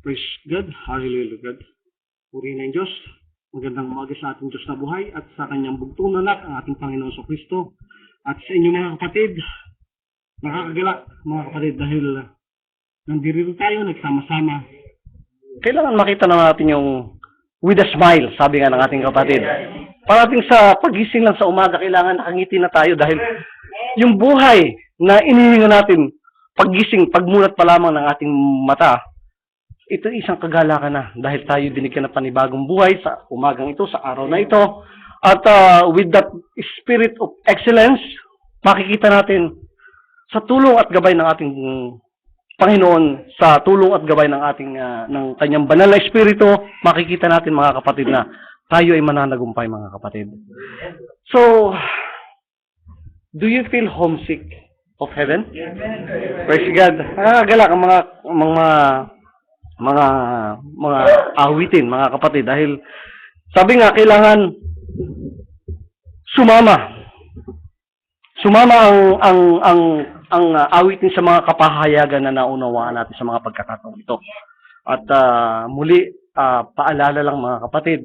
Praise God. Hallelujah, God. Purihin ang Diyos. Magandang umaga sa ating Diyos na buhay at sa kanyang bugtong na anak, ang ating Panginoon sa Kristo. At sa inyo mga kapatid, nakakagalak mga kapatid dahil nandito tayo nagsama-sama. Kailangan makita na natin yung with a smile, sabi nga ng ating kapatid. Parating sa pagising lang sa umaga, kailangan nakangiti na tayo dahil yung buhay na inihinga natin, paggising, pagmulat pa lamang ng ating mata, ito isang kagalakan na dahil tayo binigyan ng panibagong buhay sa umagang ito, sa araw na ito. At with that spirit of excellence, makikita natin sa tulong at gabay ng ating Panginoon, sa tulong at gabay ng ating ng kanyang banal na espiritu, makikita natin mga kapatid na tayo ay mananagumpay mga kapatid. So, do you feel homesick of heaven? Praise God. Nakakagalak ang mga awitin mga kapatid dahil sabi nga kailangan sumama ang awitin sa mga kapahayagan na naunawaan natin sa mga pagkakataon ito. At muli paalala lang mga kapatid,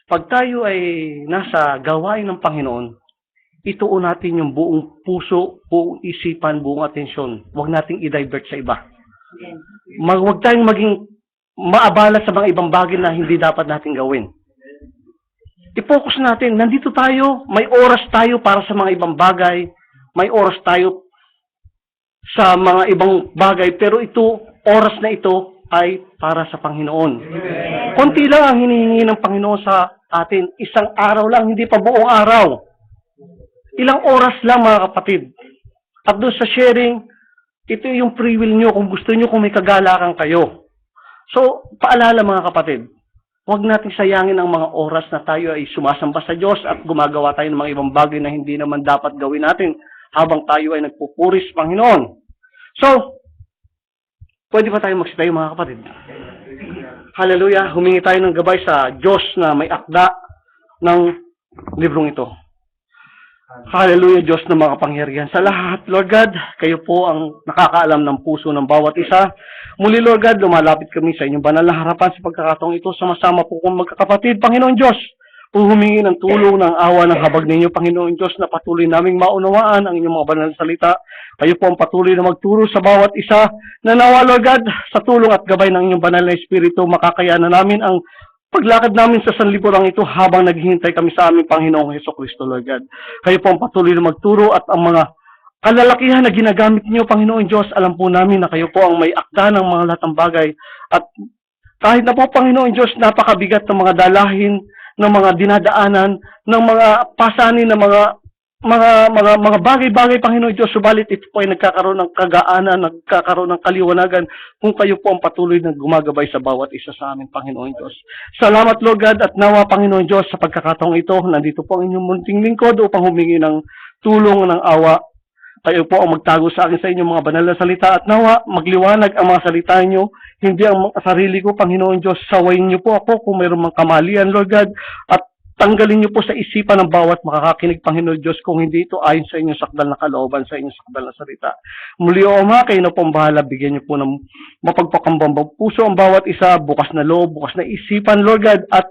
pag tayo ay nasa gawain ng Panginoon, ituon natin yung buong puso, buong isipan, buong atensyon. Huwag nating i-divert sa iba. Huwag tayong maging maabala sa mga ibang bagay na hindi dapat natin gawin. I-focus natin, nandito tayo, may oras tayo para sa mga ibang bagay, may oras tayo sa mga ibang bagay, pero oras na ito ay para sa Panginoon. Konti lang ang hinihingi ng Panginoon sa atin, isang araw lang, hindi pa buong araw. Ilang oras lang mga kapatid. At doon sa sharing, ito yung free will nyo kung gusto nyo, kung may kagalakan kayo. So, paalala mga kapatid, huwag natin sayangin ang mga oras na tayo ay sumasamba sa Diyos at gumagawa tayo ng mga ibang bagay na hindi naman dapat gawin natin habang tayo ay nagpupuris sa Panginoon. So, pwede pa tayo magsitayo mga kapatid? Hallelujah! Humingi tayo ng gabay sa Diyos na may akda ng librong ito. Hallelujah, Diyos na mga kapangyarihan sa lahat. Lord God, kayo po ang nakakaalam ng puso ng bawat isa. Muli, Lord God, lumalapit kami sa inyong banal na harapan sa pagkakataong ito. Sama-sama po kong magkakapatid, Panginoon Diyos, po humingi ng tulong ng awa ng habag ninyo, Panginoon Diyos, na patuloy naming maunawaan ang inyong mga banal na salita. Kayo po ang patuloy na magturo sa bawat isa na nawa, Lord God, sa tulong at gabay ng inyong banal na espiritu, makakayanan namin ang paglakad namin sa sanliburang ito habang naghihintay kami sa aming Panginoong Hesukristo, Lord God. Kayo po ang patuloy na magturo at ang mga kalalakihan na ginagamit niyo, Panginoon Diyos, alam po namin na kayo po ang may akda ng mga lahat ng bagay. At kahit na po, Panginoon Diyos, napakabigat ng mga dalahin, ng mga dinadaanan, ng mga pasanin, ng mga bagay-bagay, Panginoon Diyos, subalit ito po ay nagkakaroon ng kagaanan, nagkakaroon ng kaliwanagan kung kayo po ang patuloy na gumagabay sa bawat isa sa amin, Panginoon Diyos. Salamat, Lord God, at nawa, Panginoon Diyos, sa pagkakataong ito, nandito po ang inyong munting lingkod upang humingi ng tulong ng awa. Kayo po ang magtago sa akin sa inyong mga banal na salita at nawa, magliwanag ang mga salita niyo, hindi ang sarili ko, Panginoon Diyos, sawayin niyo po ako kung mayroong mga kamalian, Lord God, at tanggalin niyo po sa isipan ng bawat makakakinig, Panginoon Diyos, kung hindi ito ayon sa inyong sakdal na kalooban, sa inyong sakdal na salita. Muli, O Ama, kayo na po ang bahala, bigyan niyo po ng mapagpakambambang puso ang bawat isa, bukas na loob, bukas na isipan, Lord God, at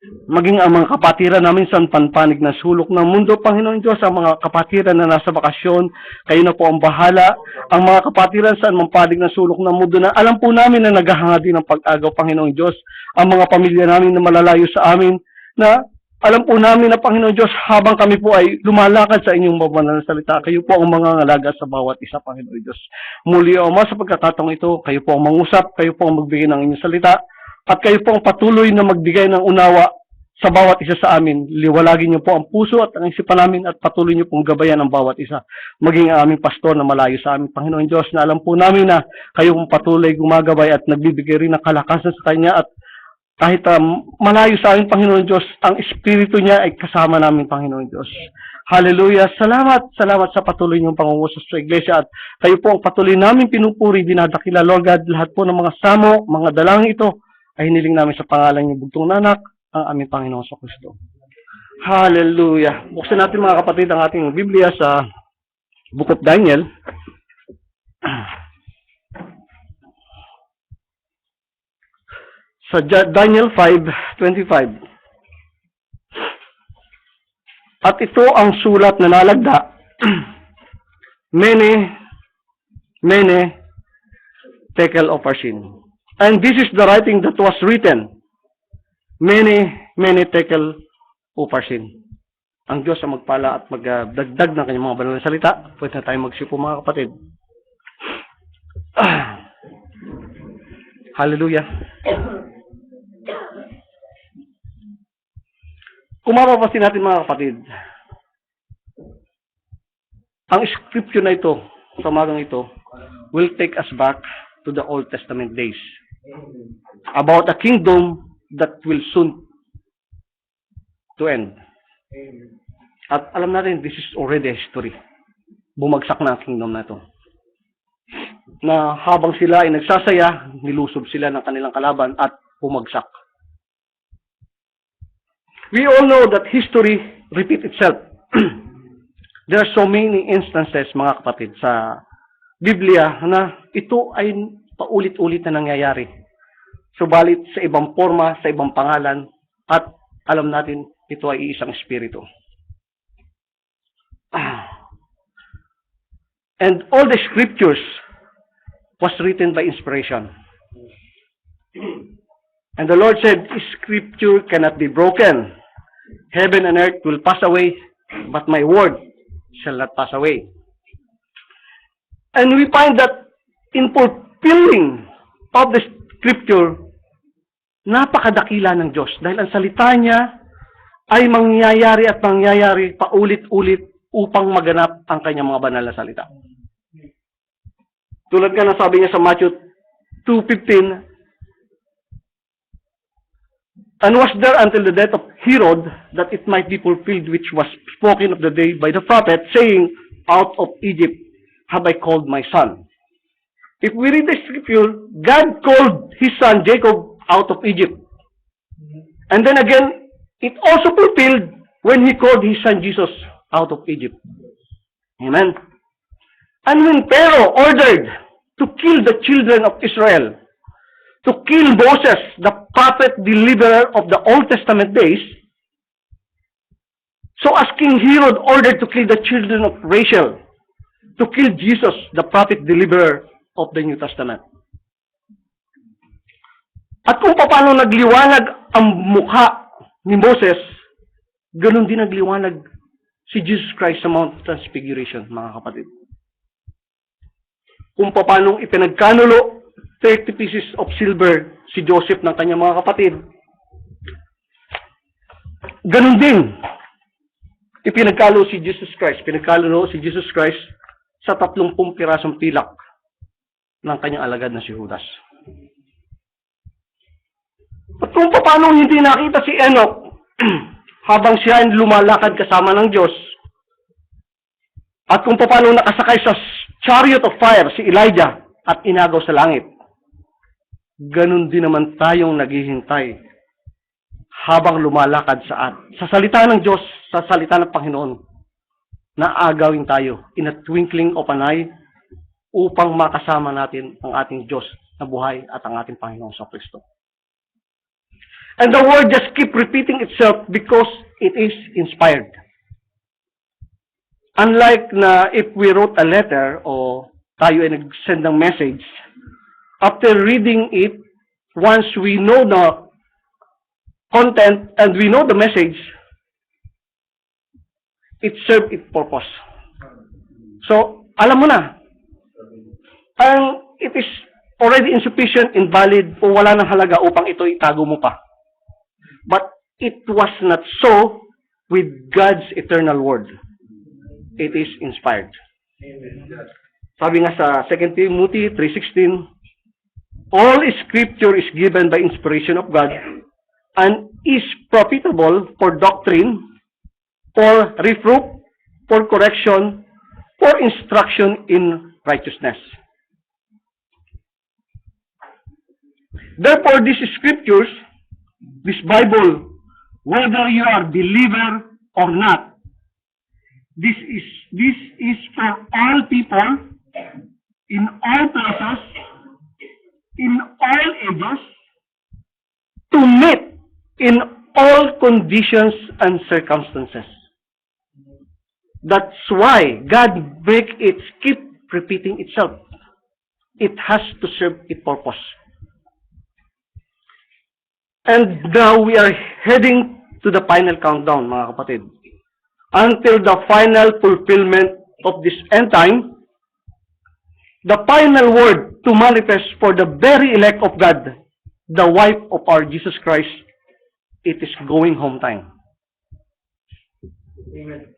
maging ang mga kapatiran namin sa panpanig na sulok ng mundo, Panginoon Diyos, ang mga kapatiran na nasa bakasyon, kayo na po ang bahala, ang mga kapatiran sa panig na sulok ng mundo na alam po namin na naghahanga din ng pag-agaw, Panginoon Diyos, ang mga pamilya namin na malalayo sa amin, na alam po namin na, Panginoon Diyos, habang kami po ay lumalakad sa inyong mabanal na salita, kayo po ang mga ngalaga sa bawat isa, Panginoon Diyos. Muli, O Ama, sa pagkakataong ito, kayo po ang mangusap, kayo po ang magbigay ng inyong salita, at kayo po ang patuloy na magbigay ng unawa sa bawat isa sa amin. Liwalagin niyo po ang puso at ang isipan namin at patuloy niyo pong gabayan ang bawat isa. Maging ang aming pastor na malayo sa amin, Panginoon Diyos, na alam po namin na kayo pong patuloy gumagabay at nagbibigay rin ng kalakasan sa Kanya at kahit malayo sa amin, Panginoon Diyos, ang Espiritu niya ay kasama namin, Panginoon Diyos. Hallelujah! Salamat sa patuloy niyong pangungusap sa Iglesia at kayo po ang patuloy namin pinupuri, dinadakila, Lord God, lahat po ng mga samo, mga dalangin ito ay hiniling namin sa pangalan niyo bugtong na anak, ang aming Panginoon sa Kristo. Hallelujah! Buksan natin mga kapatid ang ating Biblia sa Book of Daniel. Sa Daniel 5:25. At ito ang sulat na nalagda. Mene, mene, tekel uparsin. And this is the writing that was written. Mene, mene, tekel uparsin. Ang Diyos ang magpala at magdagdag ng kanyang mga banal na salita. Pwede na tayo magsipo mga kapatid. Hallelujah. Kung mapapansin natin mga kapatid, ang scripture na ito, sa umagang ito, will take us back to the Old Testament days. About a kingdom that will soon to end. At alam natin, this is already history. Bumagsak na ang kingdom na ito. Na habang sila ay nagsasaya, nilusob sila ng kanilang kalaban at bumagsak. We all know that history repeats itself. There are so many instances, mga kapatid, sa Biblia na ito ay paulit-ulit na nangyayari. Subalit sa ibang forma, sa ibang pangalan, at alam natin, ito ay isang espiritu. And all the scriptures was written by inspiration. And the Lord said, Scripture cannot be broken. Heaven and earth will pass away, but my word shall not pass away. And we find that in fulfilling of the Scripture, napakadakila ng Diyos. Dahil ang salita niya ay mangyayari at mangyayari paulit-ulit upang maganap ang kanyang mga banal na salita. Tulad nga na sabi niya sa Matthew 2:15, and was there until the death of Herod, that it might be fulfilled which was spoken of the day by the prophet, saying, out of Egypt have I called my son. If we read the scripture, God called his son Jacob out of Egypt. And then again, it also fulfilled when he called his son Jesus out of Egypt. Amen. And when Pharaoh ordered to kill the children of Israel, to kill Moses, the prophet deliverer of the Old Testament days, so as King Herod ordered to kill the children of Rachel, to kill Jesus, the prophet deliverer of the New Testament. At kung paano nagliwanag ang mukha ni Moses, ganun din nagliwanag si Jesus Christ sa Mount Transfiguration, mga kapatid. Kung paano ipinagkanulo 30 pieces of silver si Joseph ng kanyang mga kapatid, ganun din ipinagkalo si Jesus Christ. Pinagkaluno si Jesus Christ sa 30 pirasong pilak ng kanyang alagad na si Judas. At kung paano hindi nakita si Enoch habang siya ay lumalakad kasama ng Diyos, at kung paano nakasakay sa chariot of fire si Elijah at inagaw sa langit, ganun din naman tayong naghihintay habang lumalakad sa salita ng Diyos, sa salita ng Panginoon, na agawin tayo in a twinkling of an eye upang makasama natin ang ating Diyos na buhay at ang ating Panginoon sa Kristo. And the word just keep repeating itself because it is inspired. Unlike na if we wrote a letter o tayo ay nag-send ng message, after reading it, once we know the content and we know the message, it serves its purpose. So, alam mo na, it is already insufficient, invalid, o wala ng halaga upang ito itago mo pa. But it was not so with God's eternal word. It is inspired. Sabi nga sa 2 Timothy 3:16, all scripture is given by inspiration of God and is profitable for doctrine, for reproof, for correction, for instruction in righteousness. Therefore, these scriptures, this Bible, whether you are believer or not, this is for all people, in all places, in all ages, to meet in all conditions and circumstances. That's why God keep repeating itself. It has to serve its purpose. And now we are heading to the final countdown, mga kapatid. Until the final fulfillment of this end time, the final word to manifest for the very elect of God, the wife of our Jesus Christ, it is going home time. Amen.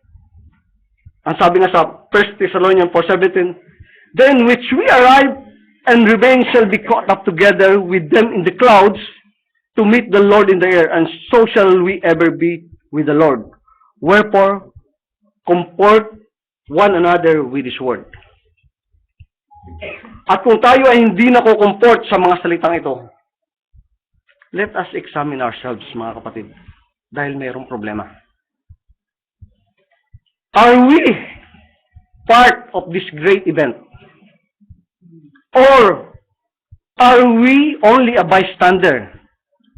Ang sabi nga sa 1 Thessalonians 4:17, then which we arrive and remain shall be caught up together with them in the clouds to meet the Lord in the air, and so shall we ever be with the Lord. Wherefore, comfort one another with His word. At kung tayo ay hindi nakukomport sa mga salitang ito, let us examine ourselves, mga kapatid, dahil mayroong problema. Are we part of this great event? Or are we only a bystander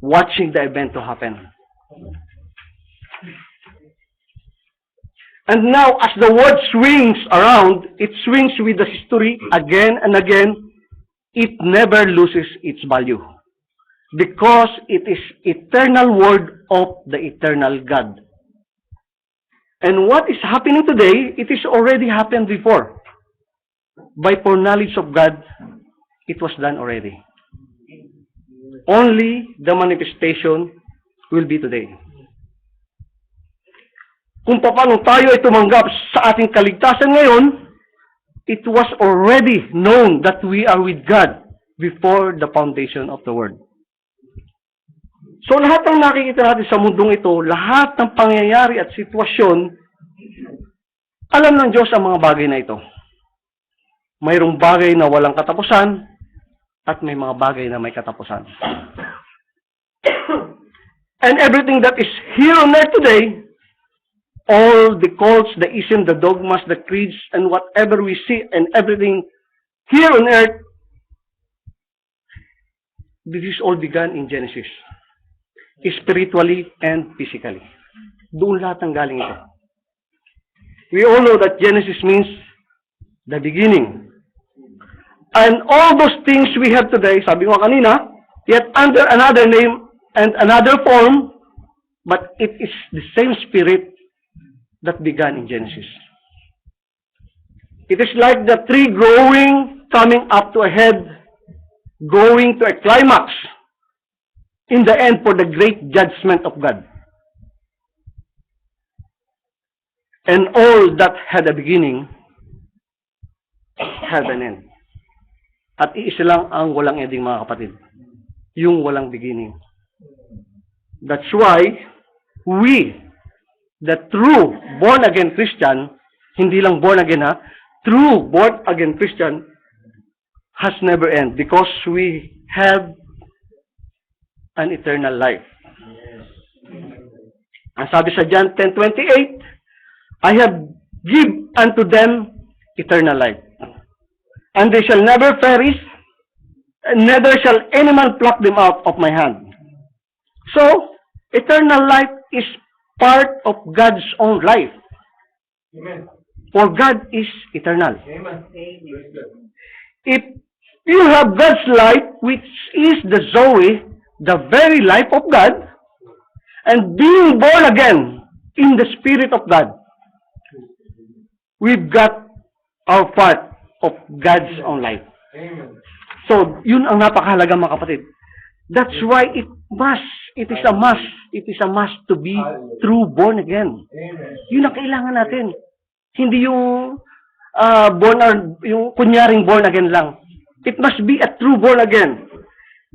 watching the event to happen? And now, as the word swings around, it swings with the history again and again. It never loses its value. Because it is eternal word of the eternal God. And what is happening today, it is already happened before. By foreknowledge of God, it was done already. Only the manifestation will be today. Kung paano tayo ay tumanggap sa ating kaligtasan ngayon, it was already known that we are with God before the foundation of the world. So lahat ng nakikita natin sa mundong ito, lahat ng pangyayari at sitwasyon, alam ng Diyos ang mga bagay na ito. Mayroong bagay na walang katapusan at may mga bagay na may katapusan. And everything that is here on earth today, all the cults, the isms, the dogmas, the creeds, and whatever we see and everything here on earth, this is all began in Genesis. Spiritually and physically. Doon lahat ng galing ito. We all know that Genesis means the beginning. And all those things we have today, sabi ko kanina, yet under another name and another form, but it is the same spirit that began in Genesis. It is like the tree growing, coming up to a head, going to a climax, in the end for the great judgment of God. And all that had a beginning had an end. At iisa lang ang walang ending, mga kapatid. Yung walang beginning. That's why we, the true born-again Christian, hindi lang born-again true born-again Christian has never end because we have an eternal life. Ang sabi sa John 10:28, I have give unto them eternal life, and they shall never perish, and neither shall any man pluck them out of my hand. So, eternal life is part of God's own life. Amen. For God is eternal. Amen. If you have God's life, which is the Zoe, the very life of God, and being born again in the Spirit of God, we've got our part of God's own life. Amen. So, yun ang napakahalaga, mga kapatid. That's why it is a must to be true born again. Amen. Yun ang kailangan natin. Hindi yung yung kunyaring born again lang. It must be a true born again.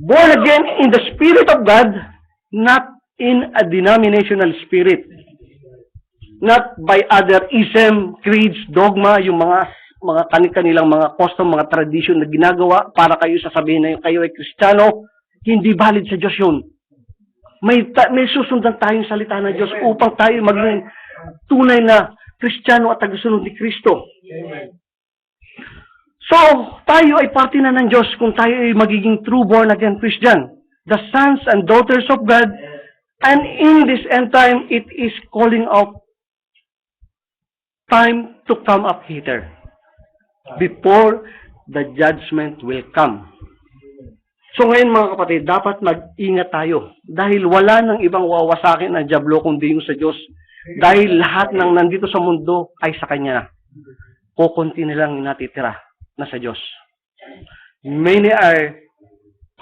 Born again in the Spirit of God, not in a denominational spirit. Not by other ism, creeds, dogma, yung mga kanilang mga custom, mga tradition na ginagawa para kayo sasabihin na yung kayo ay Kristiyano. Hindi valid sa Diyos yun. May susundan tayong salita ng Diyos upang tayo maging tunay na Kristiyano at tagasunod ni Kristo. Amen. So, tayo ay parte na ng Diyos kung tayo ay magiging true born again Christian. the sons and daughters of God, and in this end time, it is calling out time to come up hither before the judgment will come. So ngayon mga kapatid, dapat mag-ingat tayo dahil wala nang ibang wawasakin ng dyablo kundi yung sa Diyos. Dahil lahat ng nandito sa mundo ay sa Kanya na. Kukunti na lang yung natitira na sa Diyos. Many are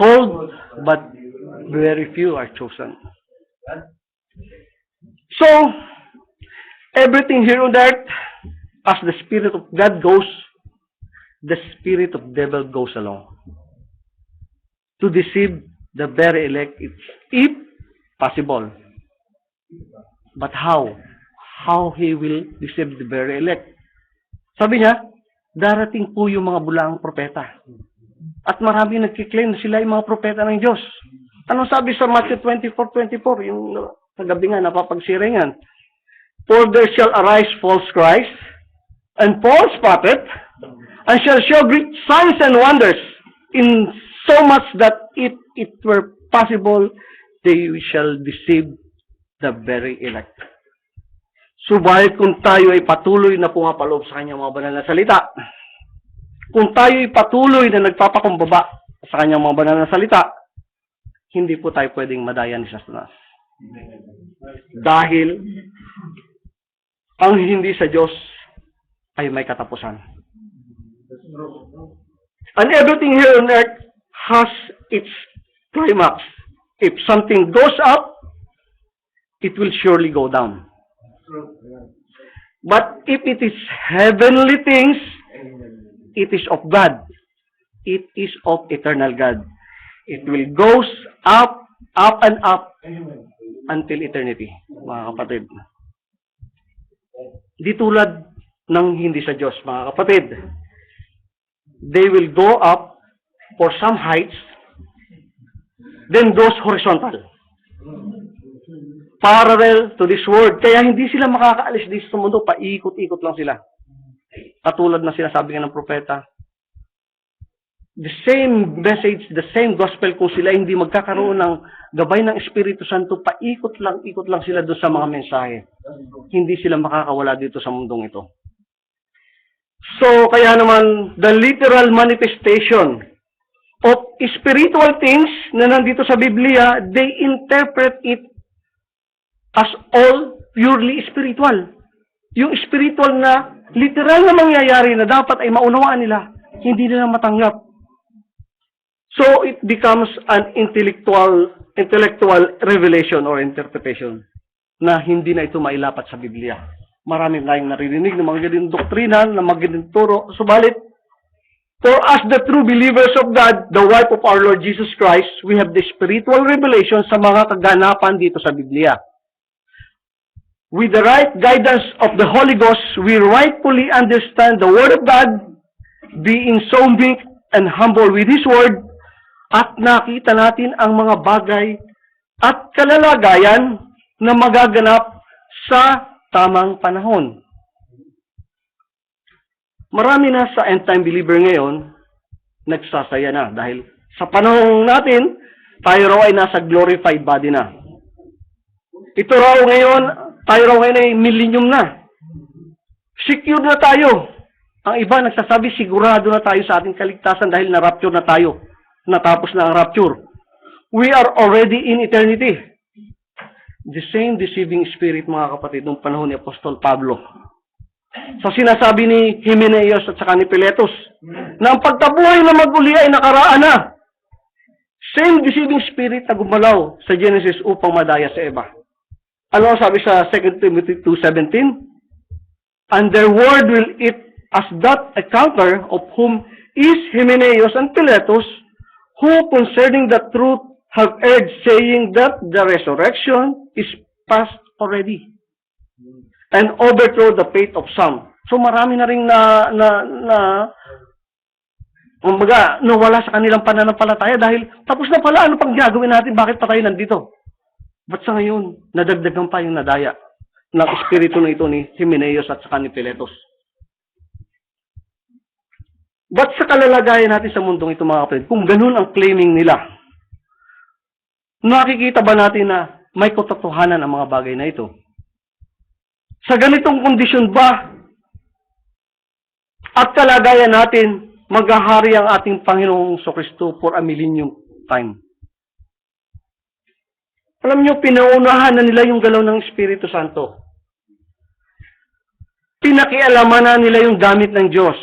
called, but very few are chosen. So, everything here on earth, as the Spirit of God goes, the spirit of devil goes along. To deceive the very elect, if possible. But how? How he will deceive the very elect? Sabi niya, darating po yung mga bulaang propeta. At marami nagkiklaim na sila yung mga propeta ng Diyos. Anong sabi sa Matthew 24:24, yung kagabi nga napapagsiringan? For there shall arise false Christ and false prophet, and shall show great signs and wonders, in so much that if it were possible, they shall deceive the very elect. Subalit kung tayo ay patuloy na pumapaloob sa kanyang mga banal na salita, kung tayo ay patuloy na nagpapakumbaba sa kanyang mga banal na salita, hindi po tayo pwedeng madaya ni Satanas. Dahil ang hindi sa Diyos ay may katapusan. And everything here on earth has its climax. If something goes up, it will surely go down. But if it is heavenly things, it is of God. It is of eternal God. It will goes up, up and up until eternity, mga kapatid. Di tulad ng hindi sa Diyos, mga kapatid. They will go up for some heights, then goes horizontal. Parallel to this world. Kaya hindi sila makakaalis dito sa mundo, paikot-ikot lang sila. Katulad na sinasabi nga ng propeta, the same message, the same gospel, kung sila hindi magkakaroon ng gabay ng Espiritu Santo, ikot lang sila doon sa mga mensahe. Hindi sila makakawala dito sa mundong ito. So, kaya naman, the literal manifestation of spiritual things na nandito sa Biblia, they interpret it as all purely spiritual. Yung spiritual na, literal na mangyayari na dapat ay maunawaan nila, hindi nila matanggap. So, it becomes an intellectual revelation or interpretation na hindi na ito mailapat sa Biblia. Marami tayong naririnig ng mga ganitong doktrina, ng mga ganitong turo. Subalit, for us, the true believers of God, the wife of our Lord Jesus Christ, we have the spiritual revelation sa mga kaganapan dito sa Biblia. With the right guidance of the Holy Ghost, we rightfully understand the Word of God, being so meek and humble with His Word, at nakita natin ang mga bagay at kalalagayan na magaganap sa tamang panahon. Marami na sa end-time believer ngayon, nagsasaya na dahil sa panahon natin, tayo raw ay nasa glorified body na. Ito raw ngayon, tayo raw ngayon ay millennium na. Secure na tayo. Ang iba nagsasabi, sigurado na tayo sa ating kaligtasan dahil na-rapture na tayo. Natapos na ang rapture. We are already in eternity. The same deceiving spirit, mga kapatid, noong panahon ni Apostol Pablo. Sa sinasabi ni Himeneos at saka ni Piletos, na ang pagkabuhay na mag-uli ay nakaraan na. Same deceiving spirit na gumalaw sa Genesis upang madaya sa Eva. Ano ang sabi sa 2 Timothy 2:17? And their word will eat as that encounter of whom is Himeneos and Piletos, who concerning the truth have erred, saying that the resurrection is past already, and overthrow the faith of some. So marami na rin nawala sa kanilang pananampalataya dahil tapos na pala, ano pang gagawin natin? Bakit pa tayo nandito? Ba't sa ngayon, nadagdagan pa yung nadaya ng espiritu na ito ni Himeneos at saka ni Piletos? Ba't sa kalalagayan natin sa mundong ito, mga kapatid, kung ganun ang claiming nila, Nakikita ba natin na may katotohanan ang mga bagay na ito? Sa ganitong kondisyon ba at kalagayan natin, maghahari ang ating Panginoong Kristo for a millennium time? Alam niyo, pinaunahan na nila yung galaw ng Espiritu Santo. Pinakialaman na nila yung gamit ng Diyos.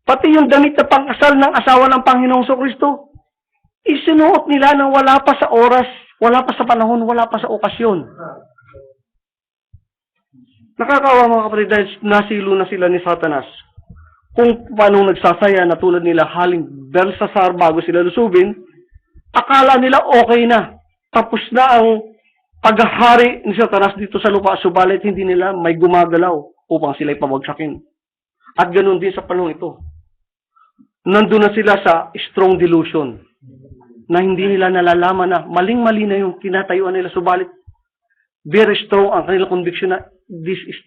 Pati yung damit na pang-asal ng asawa ng Panginoong Kristo, isinuot nila nang wala pa sa oras, wala pa sa panahon, wala pa sa okasyon. Nakakaawa mga kapatid dahil nasilo na sila ni Satanas. Kung paano nagsasaya na tulad nila haling Belsasar bago sila lusubin, akala nila okay na. Tapos na ang paghahari ni Satanas dito sa lupa, subalit hindi nila may gumagalaw upang sila'y pabagsakin. At ganoon din sa panahon ito. Nandun na sila sa strong delusion na hindi nila nalalaman na maling-mali na yung kinatayuan nila, subalit very strong ang kanilang conviction na this is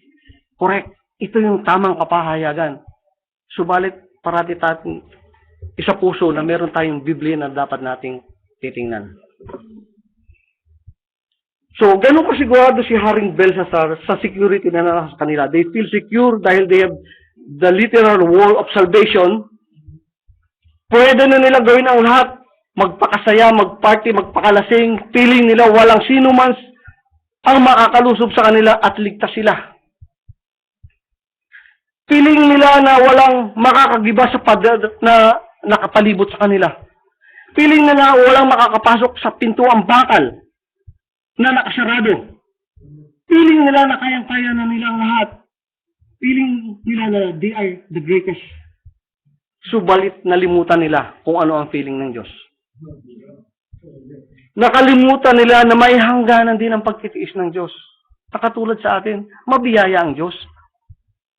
correct. Ito yung tamang kapahayagan. Subalit parati tating isa puso na meron tayong Biblia na dapat nating titingnan. So, ganun kasigurado si Haring Belsasar sa security na nasa kanila. They feel secure dahil they have the literal wall of salvation. Pwede na nila gawin ang lahat. Magpakasaya, magparty, magpakalasing. Feeling nila walang sino man ang makakalusob sa kanila at ligtas sila. Feeling nila na walang makakagiba sa pader na nakapalibot sa kanila. Feeling nila walang makakapasok sa pintuang bakal na nakasarado. Feeling nila na kayang-kaya na nilang lahat. Feeling nila na they are the greatest. Subalit nalimutan nila kung ano ang feeling ng Diyos. Nakalimutan nila na may hangganan din ang pagtitiis ng Diyos. Nakatulad sa atin, mabiyaya ang Diyos.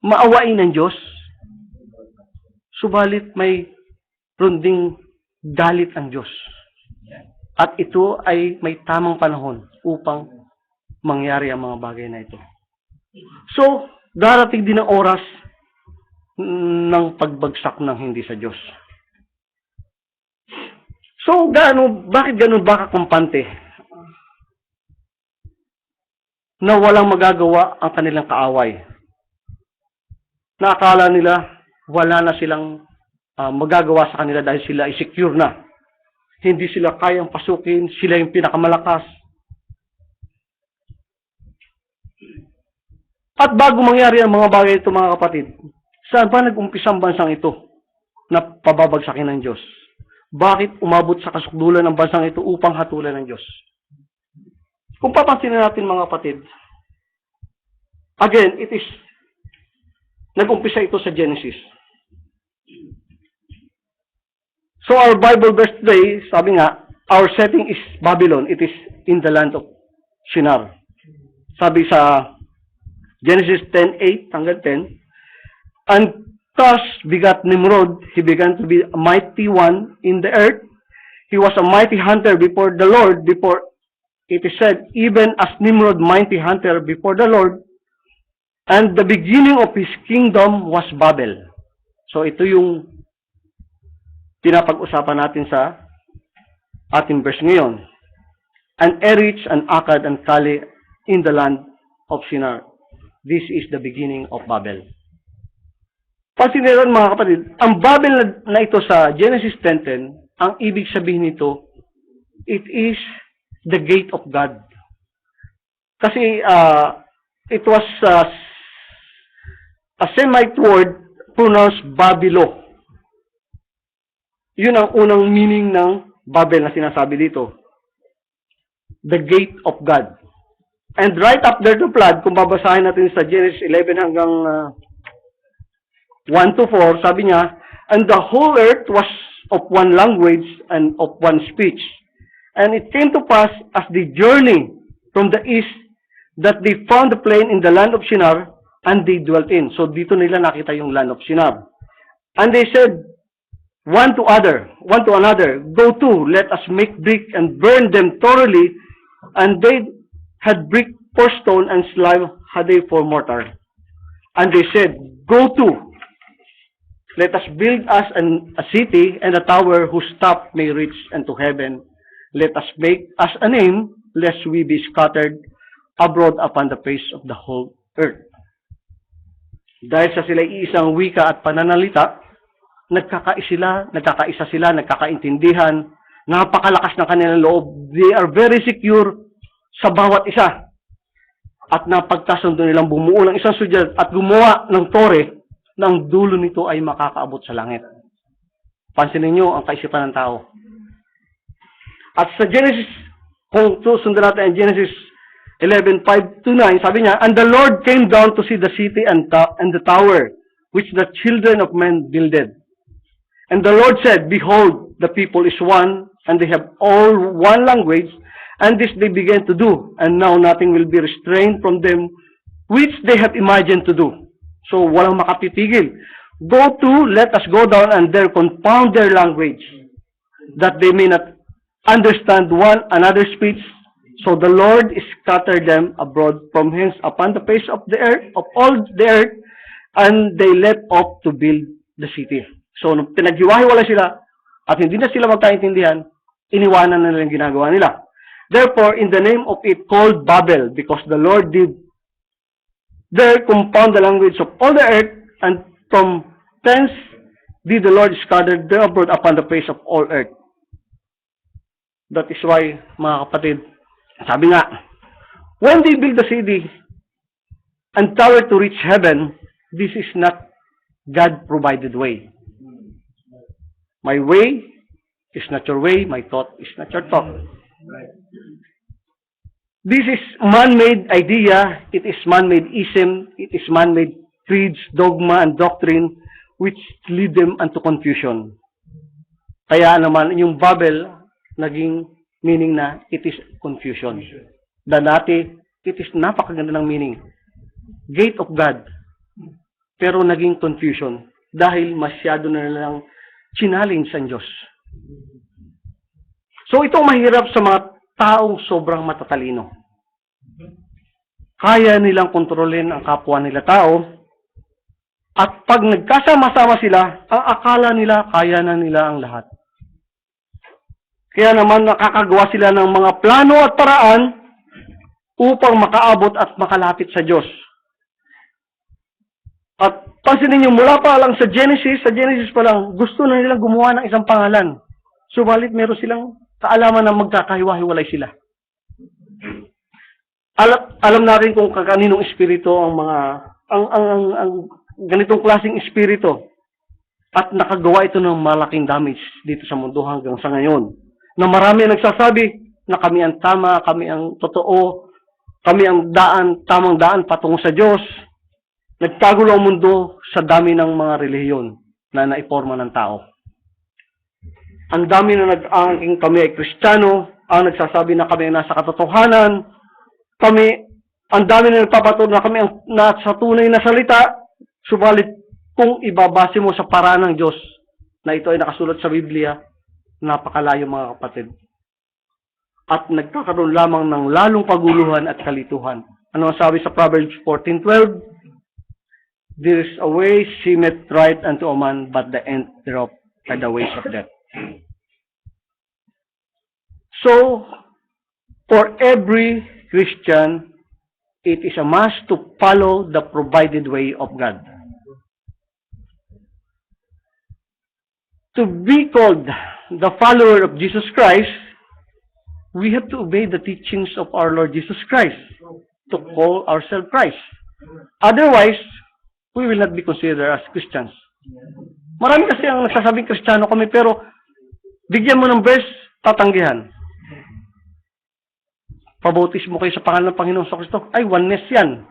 Maawain ng Diyos. Subalit may runding galit ang Diyos. At ito ay may tamang panahon upang mangyari ang mga bagay na ito. So, darating din ang oras ng pagbagsak ng hindi sa Diyos. So, bakit ganun ba kakumpante? Na walang magagawa ang kanilang kaaway. Naakala nila wala na silang magagawa sa kanila dahil sila ay secure na. Hindi sila kayang pasukin, sila yung pinakamalakas. At bago mangyari ang mga bagay ito mga kapatid, saan ba nag-umpisa ang bansang ito na pababagsakin ng Diyos? Bakit umabot sa kasukdulan ng bansang ito upang hatulan ng Diyos? Kung papansinin natin mga kapatid, again, nag-umpisa ito sa Genesis. So our Bible verse today, sabi nga, our setting is Babylon. It is in the land of Shinar. Sabi sa Genesis 10:8 hanggang 10, and thus begat Nimrod, he began to be a mighty one in the earth. He was a mighty hunter before the Lord, before it is said, even as Nimrod mighty hunter before the Lord, and the beginning of his kingdom was Babel. So ito yung pinapag-usapan natin sa ating verse ngayon. And Erich and Akkad and Kale in the land of Shinar. This is the beginning of Babel. Pansinin mga kapatid, ang Babel na ito sa Genesis 10:10, ang ibig sabihin nito, it is the gate of God. Kasi it was a Semite word pronounced Babilo. Yun ang unang meaning ng Babel na sinasabi dito. The gate of God. And right after the flood, kung babasahin natin sa Genesis 11 hanggang 1-4, sabi niya, and the whole earth was of one language and of one speech. And it came to pass as they journeyed from the east that they found the plain in the land of Shinar and they dwelt in. So dito nila nakita yung land of Shinar. And they said, one to another, go to, let us make brick and burn them thoroughly. And they had brick for stone and slime had they for mortar. And they said, go to, let us build us a city and a tower whose top may reach unto heaven, let us make us a name, lest we be scattered abroad upon the face of the whole earth. Dahil sa sila iisang wika at pananalita, nagkakaisa sila, nagkakaintindihan, napakalakas ng kanilang loob. They are very secure sa bawat isa. At napagkasundo nilang bumuo ng isang sudyad at gumawa ng tore na ang dulo nito ay makakaabot sa langit. Pansinin niyo ang kaisipan ng tao. At sa Genesis, kung susundan natin ang Genesis 11:5-9, sabi niya, "And the Lord came down to see the city and the tower, which the children of men builded. And the Lord said, Behold, the people is one, and they have all one language, and this they began to do, and now nothing will be restrained from them, which they have imagined to do." So, walang makapitigil. Let us go down and there confound their language, that they may not understand one another's speech. So the Lord scattered them abroad from hence upon the face of the earth, of all the earth, and they left off to build the city. So, nung pinaghiwa-hiwalay sila, at hindi na sila magkaintindihan, iniwanan na nila yung ginagawa nila. Therefore, in the name of it called Babel, because the Lord did there compound the language of all the earth, and from thence did the Lord scatter them abroad upon the face of all earth. That is why, mga kapatid, sabi nga, when they build the city and tower to reach heaven, this is not God-provided way. My way is not your way, my thought is not your thought. This is man-made idea, it is man-made ism, it is man-made creeds, dogma, and doctrine, which lead them into confusion. Kaya naman, yung Babel, naging meaning na it is confusion. Dati, it is napakaganda ng meaning. Gate of God. Pero naging confusion dahil masyado na nilang challenge sa Diyos. So ito mahirap sa mga taong sobrang matatalino. Kaya nilang kontrolin ang kapwa nila tao, at pag nagkasama-sama sila, ang akala nila kaya na nila ang lahat. Kaya naman nakakagawa sila ng mga plano at paraan upang makaabot at makalapit sa Diyos. At pansinin niyo, mula pa lang sa Genesis pa lang, gusto na nilang gumawa ng isang pangalan. Subalit meron silang kaalaman na magkakahiwa-hiwalay sila. Alam natin kung kaninong espiritu ang ganitong klaseng espiritu, at nakagawa ito ng malaking damage dito sa mundo hanggang sa ngayon. Na marami nagsasabi na kami ang tama, kami ang totoo, kami ang tamang daan patungo sa Diyos. Nagkagulo ang mundo sa dami ng mga relihiyon na naiporma ng tao. Ang dami na nag-aangking kami ay Kristiyano, ang nagsasabi na kami ay nasa katotohanan, ang dami na nagpapaturo na kami ang nasa tunay na salita, subalit kung ibabase mo sa paraan ng Diyos na ito ay nakasulat sa Biblia, napakalayo mga kapatid. At nagkakaroon lamang ng lalong paguluhan at kalituhan. Ano ang sabi sa Proverbs 14:12? There is a way seemeth right unto a man, but the end thereof are the ways of death. So, for every Christian, it is a must to follow the provided way of God. To be called the follower of Jesus Christ, we have to obey the teachings of our Lord Jesus Christ to call ourselves Christ. Otherwise, we will not be considered as Christians. Marami kasi ang nagsasabing Kristiyano kami, pero bigyan mo ng verse, tatanggihan. Pabautismo kayo sa pangalan ng Panginoon sa Kristo. Ay, oneness yan.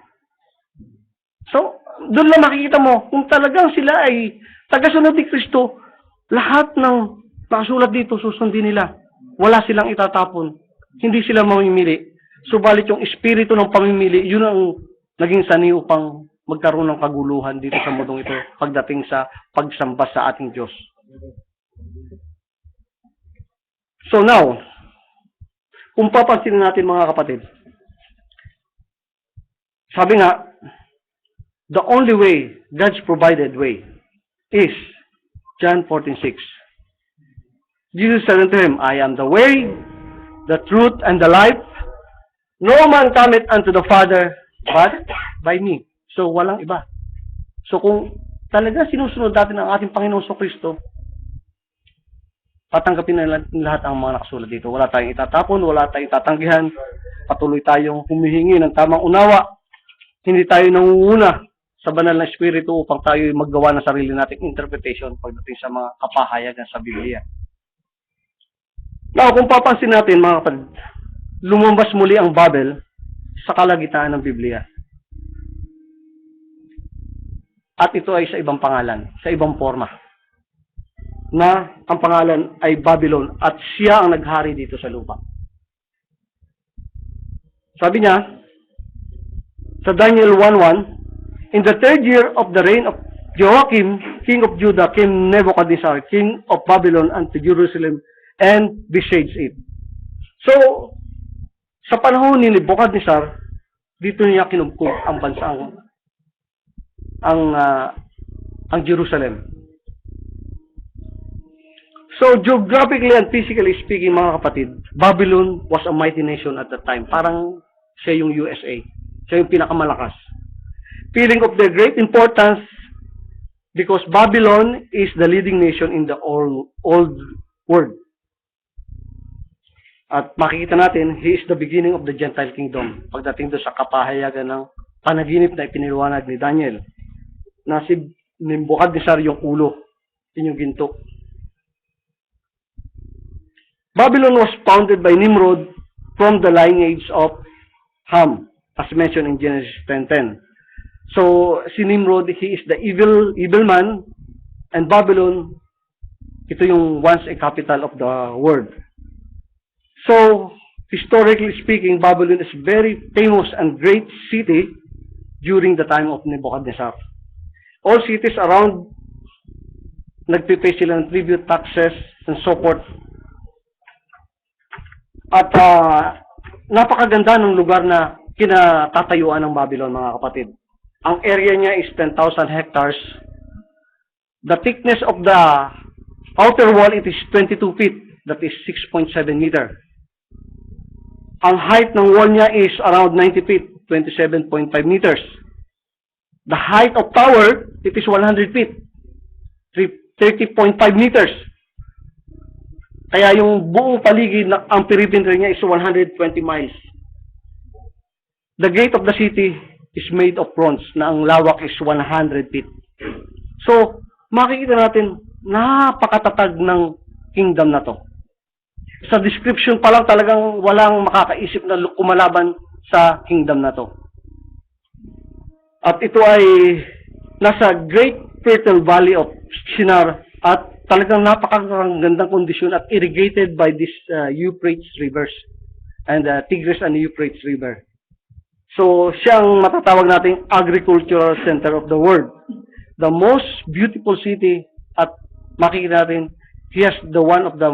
So, doon lang makikita mo, kung talagang sila ay tagasunod ni Kristo, lahat ng nakasulat dito, susundin nila. Wala silang itatapon. Hindi sila mamimili. Subalit yung espiritu ng pamimili, yun ang naging sanhi upang magkaroon ng kaguluhan dito sa mundong ito pagdating sa pagsamba sa ating Diyos. So now, kung papansin natin mga kapatid, sabi nga, the only way, God's provided way, is John 14:6. Jesus said unto him, I am the way, the truth, and the life. No man cometh unto the Father but by me. So, walang iba. So, kung talaga sinusunod natin ang ating Panginoon Kristo, tatanggapin na lahat ang mga nakasulat dito. Wala tayong itatapon, wala tayong tatanggihan. Patuloy tayong humihingi ng tamang unawa. Hindi tayo nangunguna sa banal na Espiritu upang tayo maggawa ng sarili nating interpretation pagdating sa mga kapahayagan sa Biblia. Now, kung papansin natin mga kapatid, lumabas muli ang Babel sa kalagitnaan ng Biblia. At ito ay sa ibang pangalan, sa ibang forma. Na ang pangalan ay Babylon at siya ang naghari dito sa lupa. Sabi niya, sa Daniel 1:1, in the third year of the reign of Joachim, king of Judah, came Nebuchadnezzar, king of Babylon, unto Jerusalem, and besieged it. So, sa panahon ni Nebuchadnezzar, dito niya kinubkob ang bansa ang Jerusalem. So, geographically and physically speaking, mga kapatid, Babylon was a mighty nation at that time. Parang siya yung USA. Siya yung pinakamalakas. Feeling of their great importance because Babylon is the leading nation in the old world. At makikita natin, he is the beginning of the Gentile kingdom. Pagdating doon sa kapahayagan ng panaginip na ipiniliwanag ni Daniel, na si Nebuchadnezzar yung ulo, yun yung ginto. Babylon was founded by Nimrod from the lineage of Ham, as mentioned in Genesis 10:10. So, si Nimrod, he is the evil man, and Babylon, ito yung once a capital of the world. So, historically speaking, Babylon is very famous and great city during the time of Nebuchadnezzar. All cities around, nagpipay sila ng tribute, taxes, and so forth. At napakaganda ng lugar na kinatatayuan ng Babylon, mga kapatid. Ang area niya is 10,000 hectares. The thickness of the outer wall, it is 22 feet. That is 6.7 meter. Ang height ng wall niya is around 90 feet, 27.5 meters. The height of tower, it is 100 feet, 30.5 meters. Kaya yung buong paligid, ang perimeter niya is 120 miles. The gate of the city is made of bronze, na ang lawak is 100 feet. So, makikita natin, napakatatag ng kingdom na to. Sa description pa lang talagang walang makakaisip na kumalaban sa kingdom na to. At ito ay nasa Great Fertile Valley of Shinar at talagang napakagandang kondisyon at irrigated by this Euphrates rivers and Tigris and Euphrates River. So, siyang matatawag nating agricultural center of the world. The most beautiful city at makikita natin, he has the one of the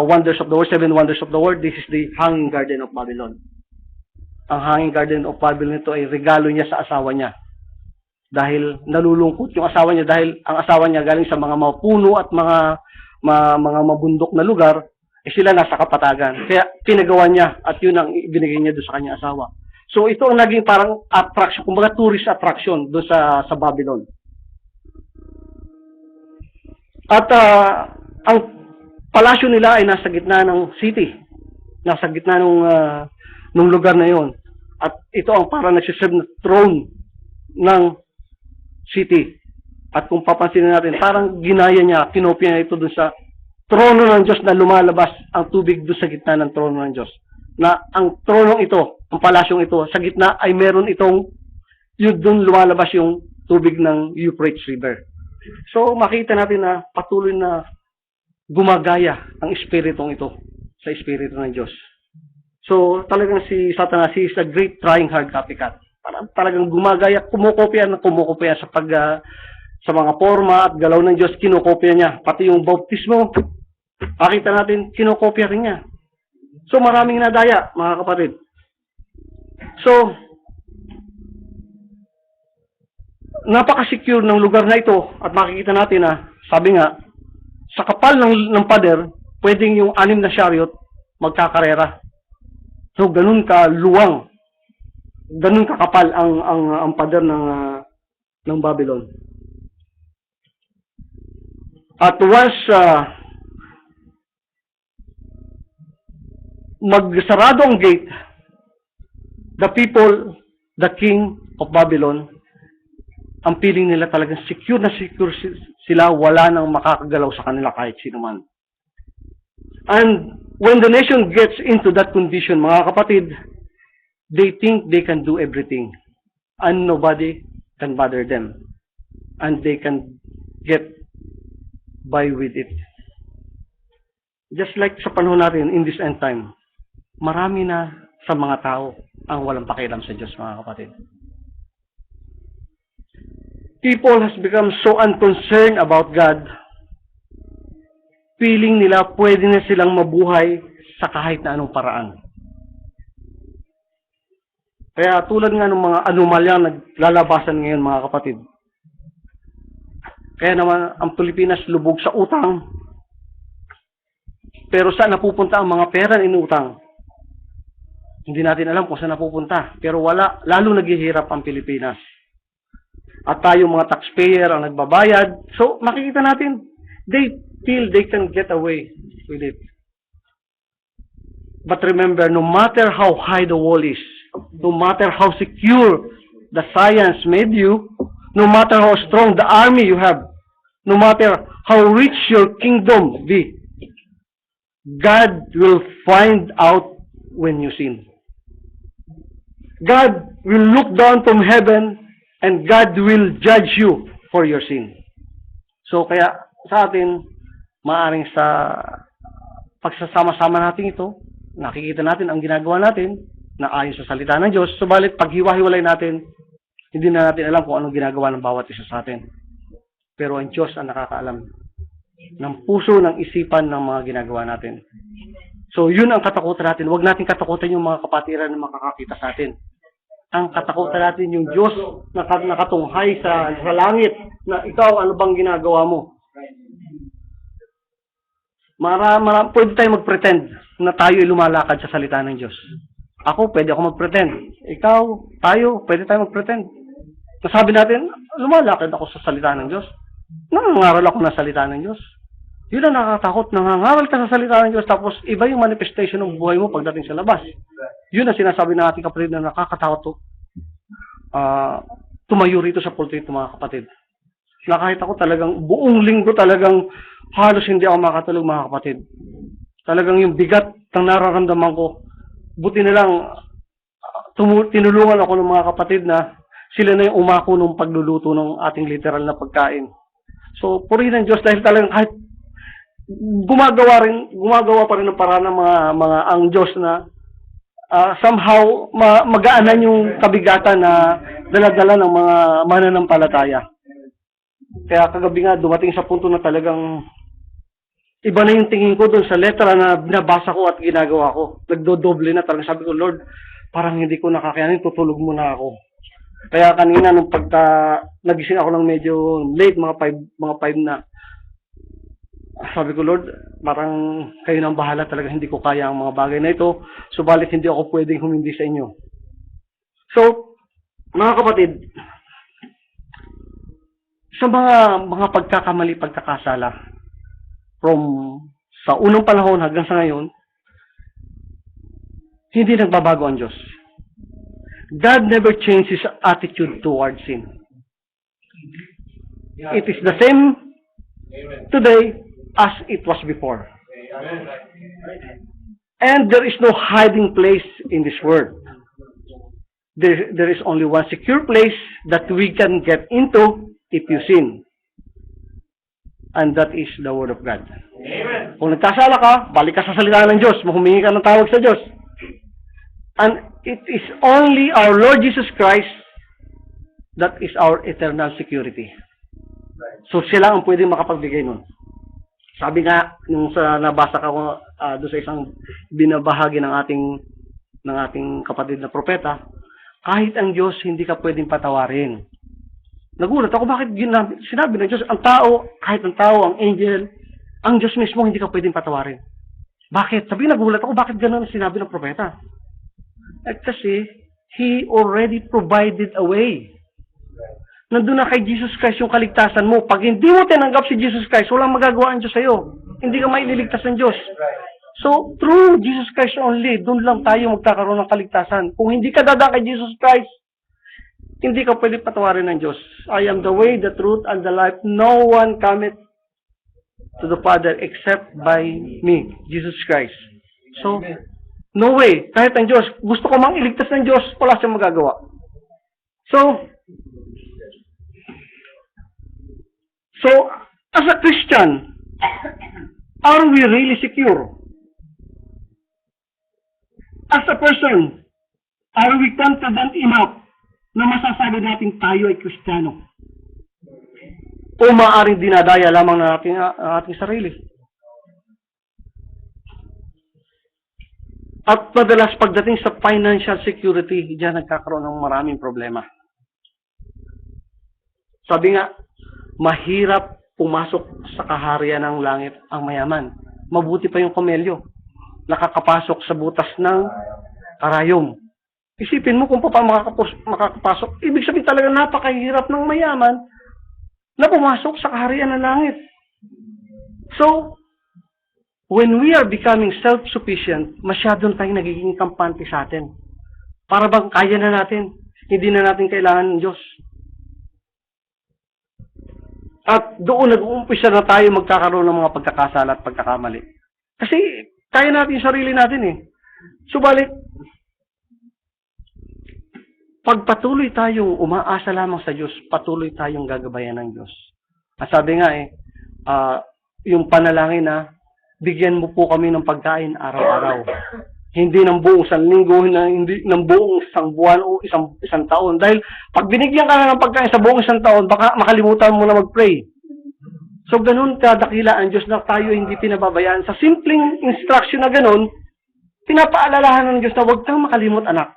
wonders of the world, 7 wonders of the world. This is the Hanging Garden of Babylon. Ang Hanging Garden of Babylon ito ay regalo niya sa asawa niya. Dahil nalulungkot yung asawa niya dahil ang asawa niya galing sa mga mapuno at mga mabundok na lugar, sila nasa kapatagan. Kaya pinagawa niya at yun ang ibinigay niya doon sa kanyang asawa. So ito ang naging parang attraction, kumbaga tourist attraction doon sa Babylon. At ang palasyo nila ay nasa gitna ng city. Nasa gitna ng lugar na yon. At ito ang parang nagsiserve na throne ng city. At kung papansinin natin, parang ginaya niya, kinopya niya ito dun sa trono ng Diyos na lumalabas ang tubig doon sa gitna ng trono ng Diyos. Na ang tronong ito, ang palasyong ito, sa gitna ay meron itong, yun doon lumalabas yung tubig ng Euphrates River. So makita natin na patuloy na gumagaya ang espiritong ito sa espiritu ng Diyos. So talagang si Satanas, he is a great trying hard copycat. Talagang gumagaya, kumukopya sa mga forma at galaw ng Diyos, kinukopya niya. Pati yung bautismo, makita natin, kinukopya rin niya. So maraming nadaya, mga kapatid. So, napaka-secure ng lugar na ito at makikita natin na, sabi nga, sa kapal ng pader, pwedeng yung 6 na chariot magkakarera. So, ganun ka luwang, ganun kakapal ang pader ng Babylon. At once magsarado ang gate, the people, the king of Babylon, ang feeling nila talagang secure na secure sila, wala nang makakagalaw sa kanila kahit sino man. And when the nation gets into that condition, mga kapatid, they think they can do everything. And nobody can bother them. And they can get by with it. Just like sa panahon natin, in this end time, marami na sa mga tao ang walang pakialam sa Diyos, mga kapatid. People has become so unconcerned about God, feeling nila pwede na silang mabuhay sa kahit na anong paraan. Kaya tulad nga ng mga anomalyang naglalabasan ngayon, mga kapatid. Kaya naman ang Pilipinas lubog sa utang. Pero saan napupunta ang mga pera na inutang? Hindi natin alam kung saan napupunta. Pero lalo naghihirap ang Pilipinas. At tayo mga taxpayer ang nagbabayad. So makikita natin, they feel they can get away with it. But remember, no matter how high the wall is, no matter how secure the science made you, no matter how strong the army you have, no matter how rich your kingdom be, God will find out when you sin. God will look down from heaven and God will judge you for your sin. So kaya sa atin, maaring sa pagsasama-sama natin ito, nakikita natin ang ginagawa natin na ayon sa salita ng Diyos. Subalit pag hiwa-hiwalay natin, hindi na natin alam kung anong ginagawa ng bawat isa sa atin. Pero ang Diyos ang nakakaalam ng puso, ng isipan ng mga ginagawa natin. So yun ang katakutan natin. Huwag natin katakutan yung mga kapatiran na makakakita sa atin. Ang katakutan natin yung Diyos na nakatunghay sa langit na ikaw, ano bang ginagawa mo? Pwede tayo mag-pretend na tayo ay lumalakad sa salita ng Diyos. Ako, pwede ako mag-pretend. Ikaw, tayo, pwede tayo mag-pretend. Nasabi natin, lumalakad ako sa salita ng Diyos. Nangangaral ako ng salita ng Diyos. Yun ang nakakatakot. Nangangaral ka sa salita ng Diyos, tapos iba yung manifestation ng buhay mo pagdating sa labas. Yun ang sinasabi ng ating kapatid na nakakatakot tumayo rito sa pulpito, mga kapatid. Na kahit ako talagang, buong linggo talagang halos hindi ako makatulog, mga kapatid. Talagang yung bigat ng nararamdaman ko, buti na lang tinulungan ako ng mga kapatid na sila na yung umako ng pagluluto ng ating literal na pagkain. So, purihin ng Diyos dahil talagang kahit gumagawa pa rin ng paraan ng mga ang Diyos na somehow magaanan yung kabigatan na dala-dala ng mga mananampalataya. Kaya kagabi nga dumating sa punto na talagang iba na yung tingin ko doon sa letra na binabasa ko at ginagawa ko. Nagdodoble na talaga. Sabi ko, Lord, parang hindi ko nakakayanin, tutulog muna ako. Kaya kanina nung pagka nagising ako ng medyo late, mga 5 na, sabi ko, Lord, parang kayo nang bahala talaga, hindi ko kaya ang mga bagay na ito, subalit hindi ako pwedeng humindi sa inyo. So, mga kapatid, sa mga pagkakamali, pagkakasala, sa unang panahon hanggang sa ngayon, hindi nagbabago ang Diyos. God never changed His attitude towards sin. It is the same today as it was before. And there is no hiding place in this world. There is only one secure place that we can get into if you sin. And that is the Word of God. Amen. Kung nagkasala ka, balik ka sa salita ng Diyos, humingi ka ng tawag sa Diyos. And it is only our Lord Jesus Christ that is our eternal security. So sila ang pwedeng makapagbigay nun. Sabi nga, nung nabasa ko doon sa isang binabahagi ng ating kapatid na propeta, kahit ang Diyos hindi ka pwedeng patawarin. Nagulat ako, bakit sinabi ng Diyos, ang tao, kahit ang tao, ang angel, ang Diyos mismo hindi ka pwedeng patawarin. Bakit? Sabi, nagulat ako, bakit ganun ang sinabi ng propeta? At kasi, He already provided a way. Nandun na kay Jesus Christ yung kaligtasan mo. Pag hindi mo tinanggap si Jesus Christ, walang magagawa ang Diyos sa'yo. Hindi ka maililigtas ng Diyos. So, through Jesus Christ only, doon lang tayo magkakaroon ng kaligtasan. Kung hindi ka dadaan kay Jesus Christ, hindi ka pwede patawarin ng Diyos. I am the way, the truth, and the life. No one cometh to the Father except by me, Jesus Christ. So, no way. Kahit ang Diyos, gusto ko mang iligtas ng Diyos, wala siyang magagawa. So, as a Christian, are we really secure? As a person, are we confident enough na masasabi natin tayo ay Kristiyano? O maaaring dinadaya lamang na natin ang ating sarili? At madalas pagdating sa financial security, diyan nagkakaroon ng maraming problema. Sabi nga, mahirap pumasok sa kaharian ng langit ang mayaman. Mabuti pa yung kamelyo. Nakakapasok sa butas ng karayom. Isipin mo kung paano makakapasok. Ibig sabihin talaga napakahirap ng mayaman na pumasok sa kaharian ng langit. So, when we are becoming self-sufficient, masyadong tayong nagiging kampante sa atin. Para bang kaya na natin, hindi na natin kailangan ng Diyos. At doon nag-uumpisa na tayo magkakaroon ng mga pagkakasala at pagkakamali. Kasi kaya natin yung sarili natin eh. Subalit, pag patuloy tayong umaasa lamang sa Diyos, patuloy tayong gagabayan ng Diyos. At sabi nga yung panalangin na, bigyan mo po kami ng pagkain araw-araw. Hindi ng buong isang linggo, hindi ng buong isang buwan o isang taon. Dahil pag binigyan ka na ng pagkain sa buong isang taon, baka makalimutan mo na mag-pray. So ganun kadakila ang Diyos na tayo hindi pinababayaan. Sa simpleng instruction na ganun, pinapaalalahan ng Diyos na huwag kang makalimot, anak.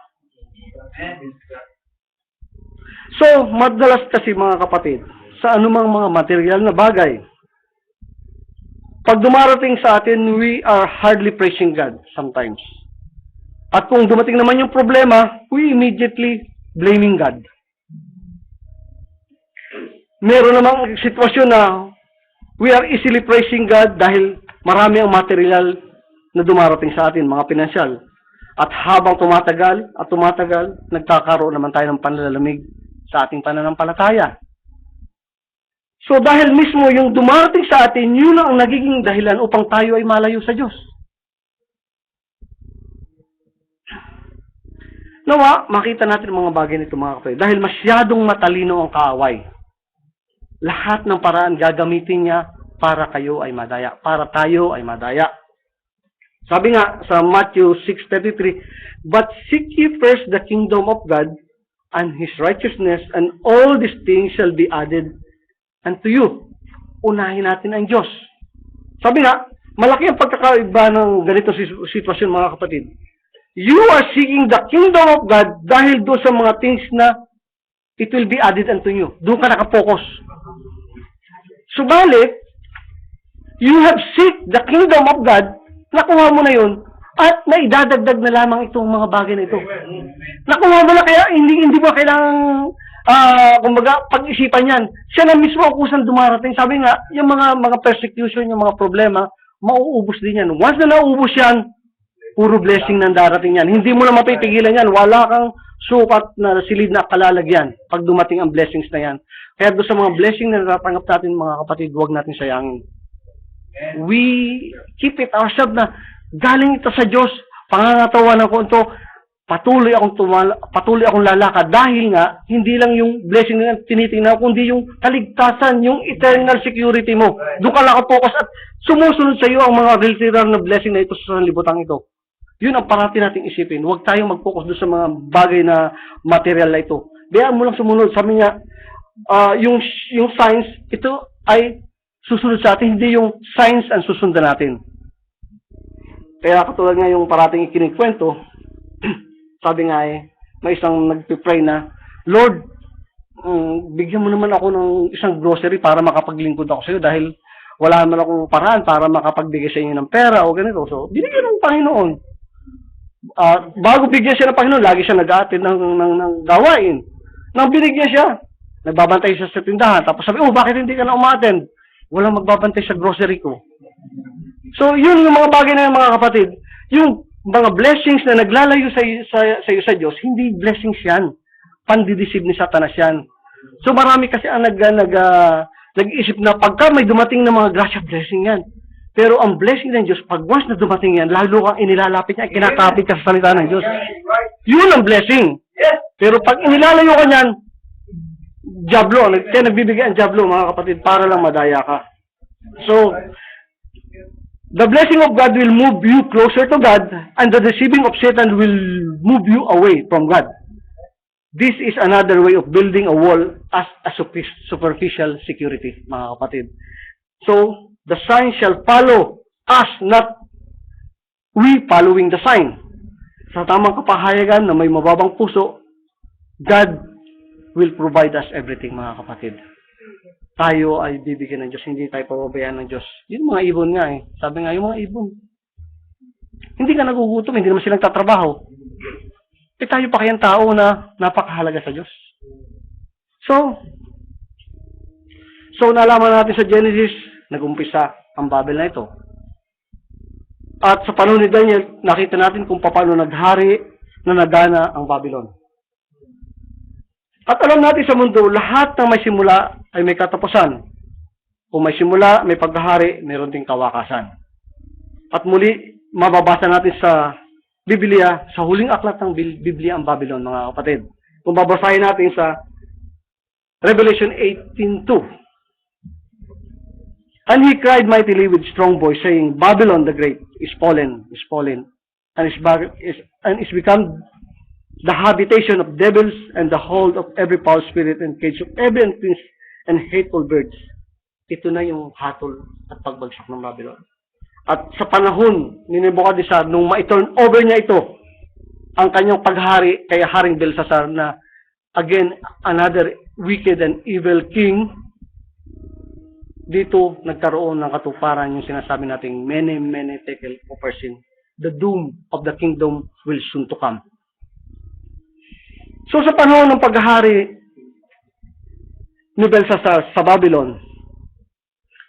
So, madalas kasi mga kapatid, sa anumang mga material na bagay, pag dumarating sa atin, we are hardly praising God sometimes. At kung dumating naman yung problema, we immediately blaming God. Meron namang sitwasyon na we are easily praising God dahil marami ang material na dumarating sa atin, mga pinansyal. At habang tumatagal, nagkakaroon naman tayo ng panlalamig sa ating pananampalataya. So dahil mismo yung dumarating sa atin, yun ang nagiging dahilan upang tayo ay malayo sa Diyos. Nawa, makita natin mga bagay nito mga kapatid. Dahil masyadong matalino ang kaaway. Lahat ng paraan gagamitin niya para kayo ay madaya. Para tayo ay madaya. Sabi nga sa Matthew 6:33, "But seek ye first the kingdom of God and His righteousness, and all these things shall be added unto you." Unahin natin ang Diyos. Sabi nga, malaki ang pagkakaiba ng ganito sitwasyon mga kapatid. You are seeking the kingdom of God dahil doon sa mga things na it will be added unto you. Doon ka nakapokus. Subalit, you have seek the kingdom of God, nakuha mo na yun, at naidadagdag na lamang itong mga bagay na ito. Nakuha mo na kaya hindi mo kailangang kumbaga pag-isipan yan. Siya na mismo ang kusang dumarating. Sabi nga, yung mga persecution, yung mga problema, mauubos din yan. Once na nauubos yan, puro blessing nang darating yan. Hindi mo na mapipigilan yan. Wala kang sukat na silid na kalalagyan pag dumating ang blessings na yan. Kaya doon sa mga blessing na natatanggap natin mga kapatid, huwag natin sayangin. We keep it ourselves na galing ito sa Diyos. Pangangatawanan ko ito. Patuloy akong lalakad dahil nga hindi lang yung blessing na tinitingnan kundi yung kaligtasan, yung eternal security mo. Doon ka nakapokus at sumusunod sa iyo ang mga literal na blessing na ito sa sanlibutan ito. Yun ang parati nating isipin. Huwag tayong mag-focus doon sa mga bagay na material na ito. Bayaan mo lang sumunod. Sabi niya, yung science, ito ay susunod sa atin, hindi yung science ang susundan natin. Kaya katulad nga yung parating ikinikwento, sabi nga may isang nagpipray na, Lord, bigyan mo naman ako ng isang grocery para makapaglingkod ako sa iyo dahil wala naman akong paraan para makapagbigay sa inyo ng pera o ganito. So, binigyan ng Panginoon. Bago bigyan siya ng Panginoon, lagi siya nag-aatin ng gawain. Nang binigyan siya, nagbabantay siya sa tindahan. Tapos sabi, bakit hindi ka na umattend? Walang magbabantay sa grocery ko. So, yun yung mga bagay na yun, mga kapatid. Yung mga blessings na naglalayo sa Diyos, hindi blessings yan. Pandidisib ni Satanas yan. So, marami kasi ang nag-iisip na pagka may dumating na mga grasya, blessing yan. Pero ang blessing ng Diyos, pag once na dumating yan, lalo kang inilalapit niya, kinakapit ka sa salita ng Diyos. Yun ang blessing. Pero pag inilalayo ka niyan, diablo, kaya nagbibigay ang diablo, mga kapatid, para lang madaya ka. So, the blessing of God will move you closer to God, and the deceiving of Satan will move you away from God. This is another way of building a wall as a superficial security, mga kapatid. So, the sign shall follow us, not we following the sign. Sa tamang kapahayagan na may mababang puso, God will provide us everything, mga kapatid. Tayo ay bibigyan ng Diyos, hindi tayo pababayaan ng Diyos. Yung mga ibon nga eh. Sabi nga, yung mga ibon. Hindi ka nagugutom, hindi naman silang tatrabaho. Tayo pa kayang tao na napakahalaga sa Diyos. So, nalaman natin sa Genesis, nag-umpisa ang Babel na ito. At sa panahon ni Daniel, nakita natin kung paano naghari na nagana ang Babylon. At alam natin sa mundo, lahat ng may simula ay may katapusan. Kung may simula, may paghahari, mayroon ding kawakasan. At muli, mababasa natin sa Biblia, sa huling aklat ng Biblia ang Babylon, mga kapatid. Kung babasahin natin sa Revelation 18:2. And he cried mightily with strong voice, saying, Babylon the great is fallen, and is become the habitation of devils and the hold of every foul spirit and cage of every unclean and hateful birds. Ito na yung hatol at pagbagsak ng Babylon. At sa panahon ni Nebuchadnezzar, nung ma-turn over niya ito, ang kanyang paghari, kaya Haring Belshazzar na, again, another wicked and evil king, dito nagkaroon ng katuparan yung sinasabi nating mene tekel upersin. The doom of the kingdom will soon to come. So sa panahon ng paghahari ni Belshazzar sa Babylon,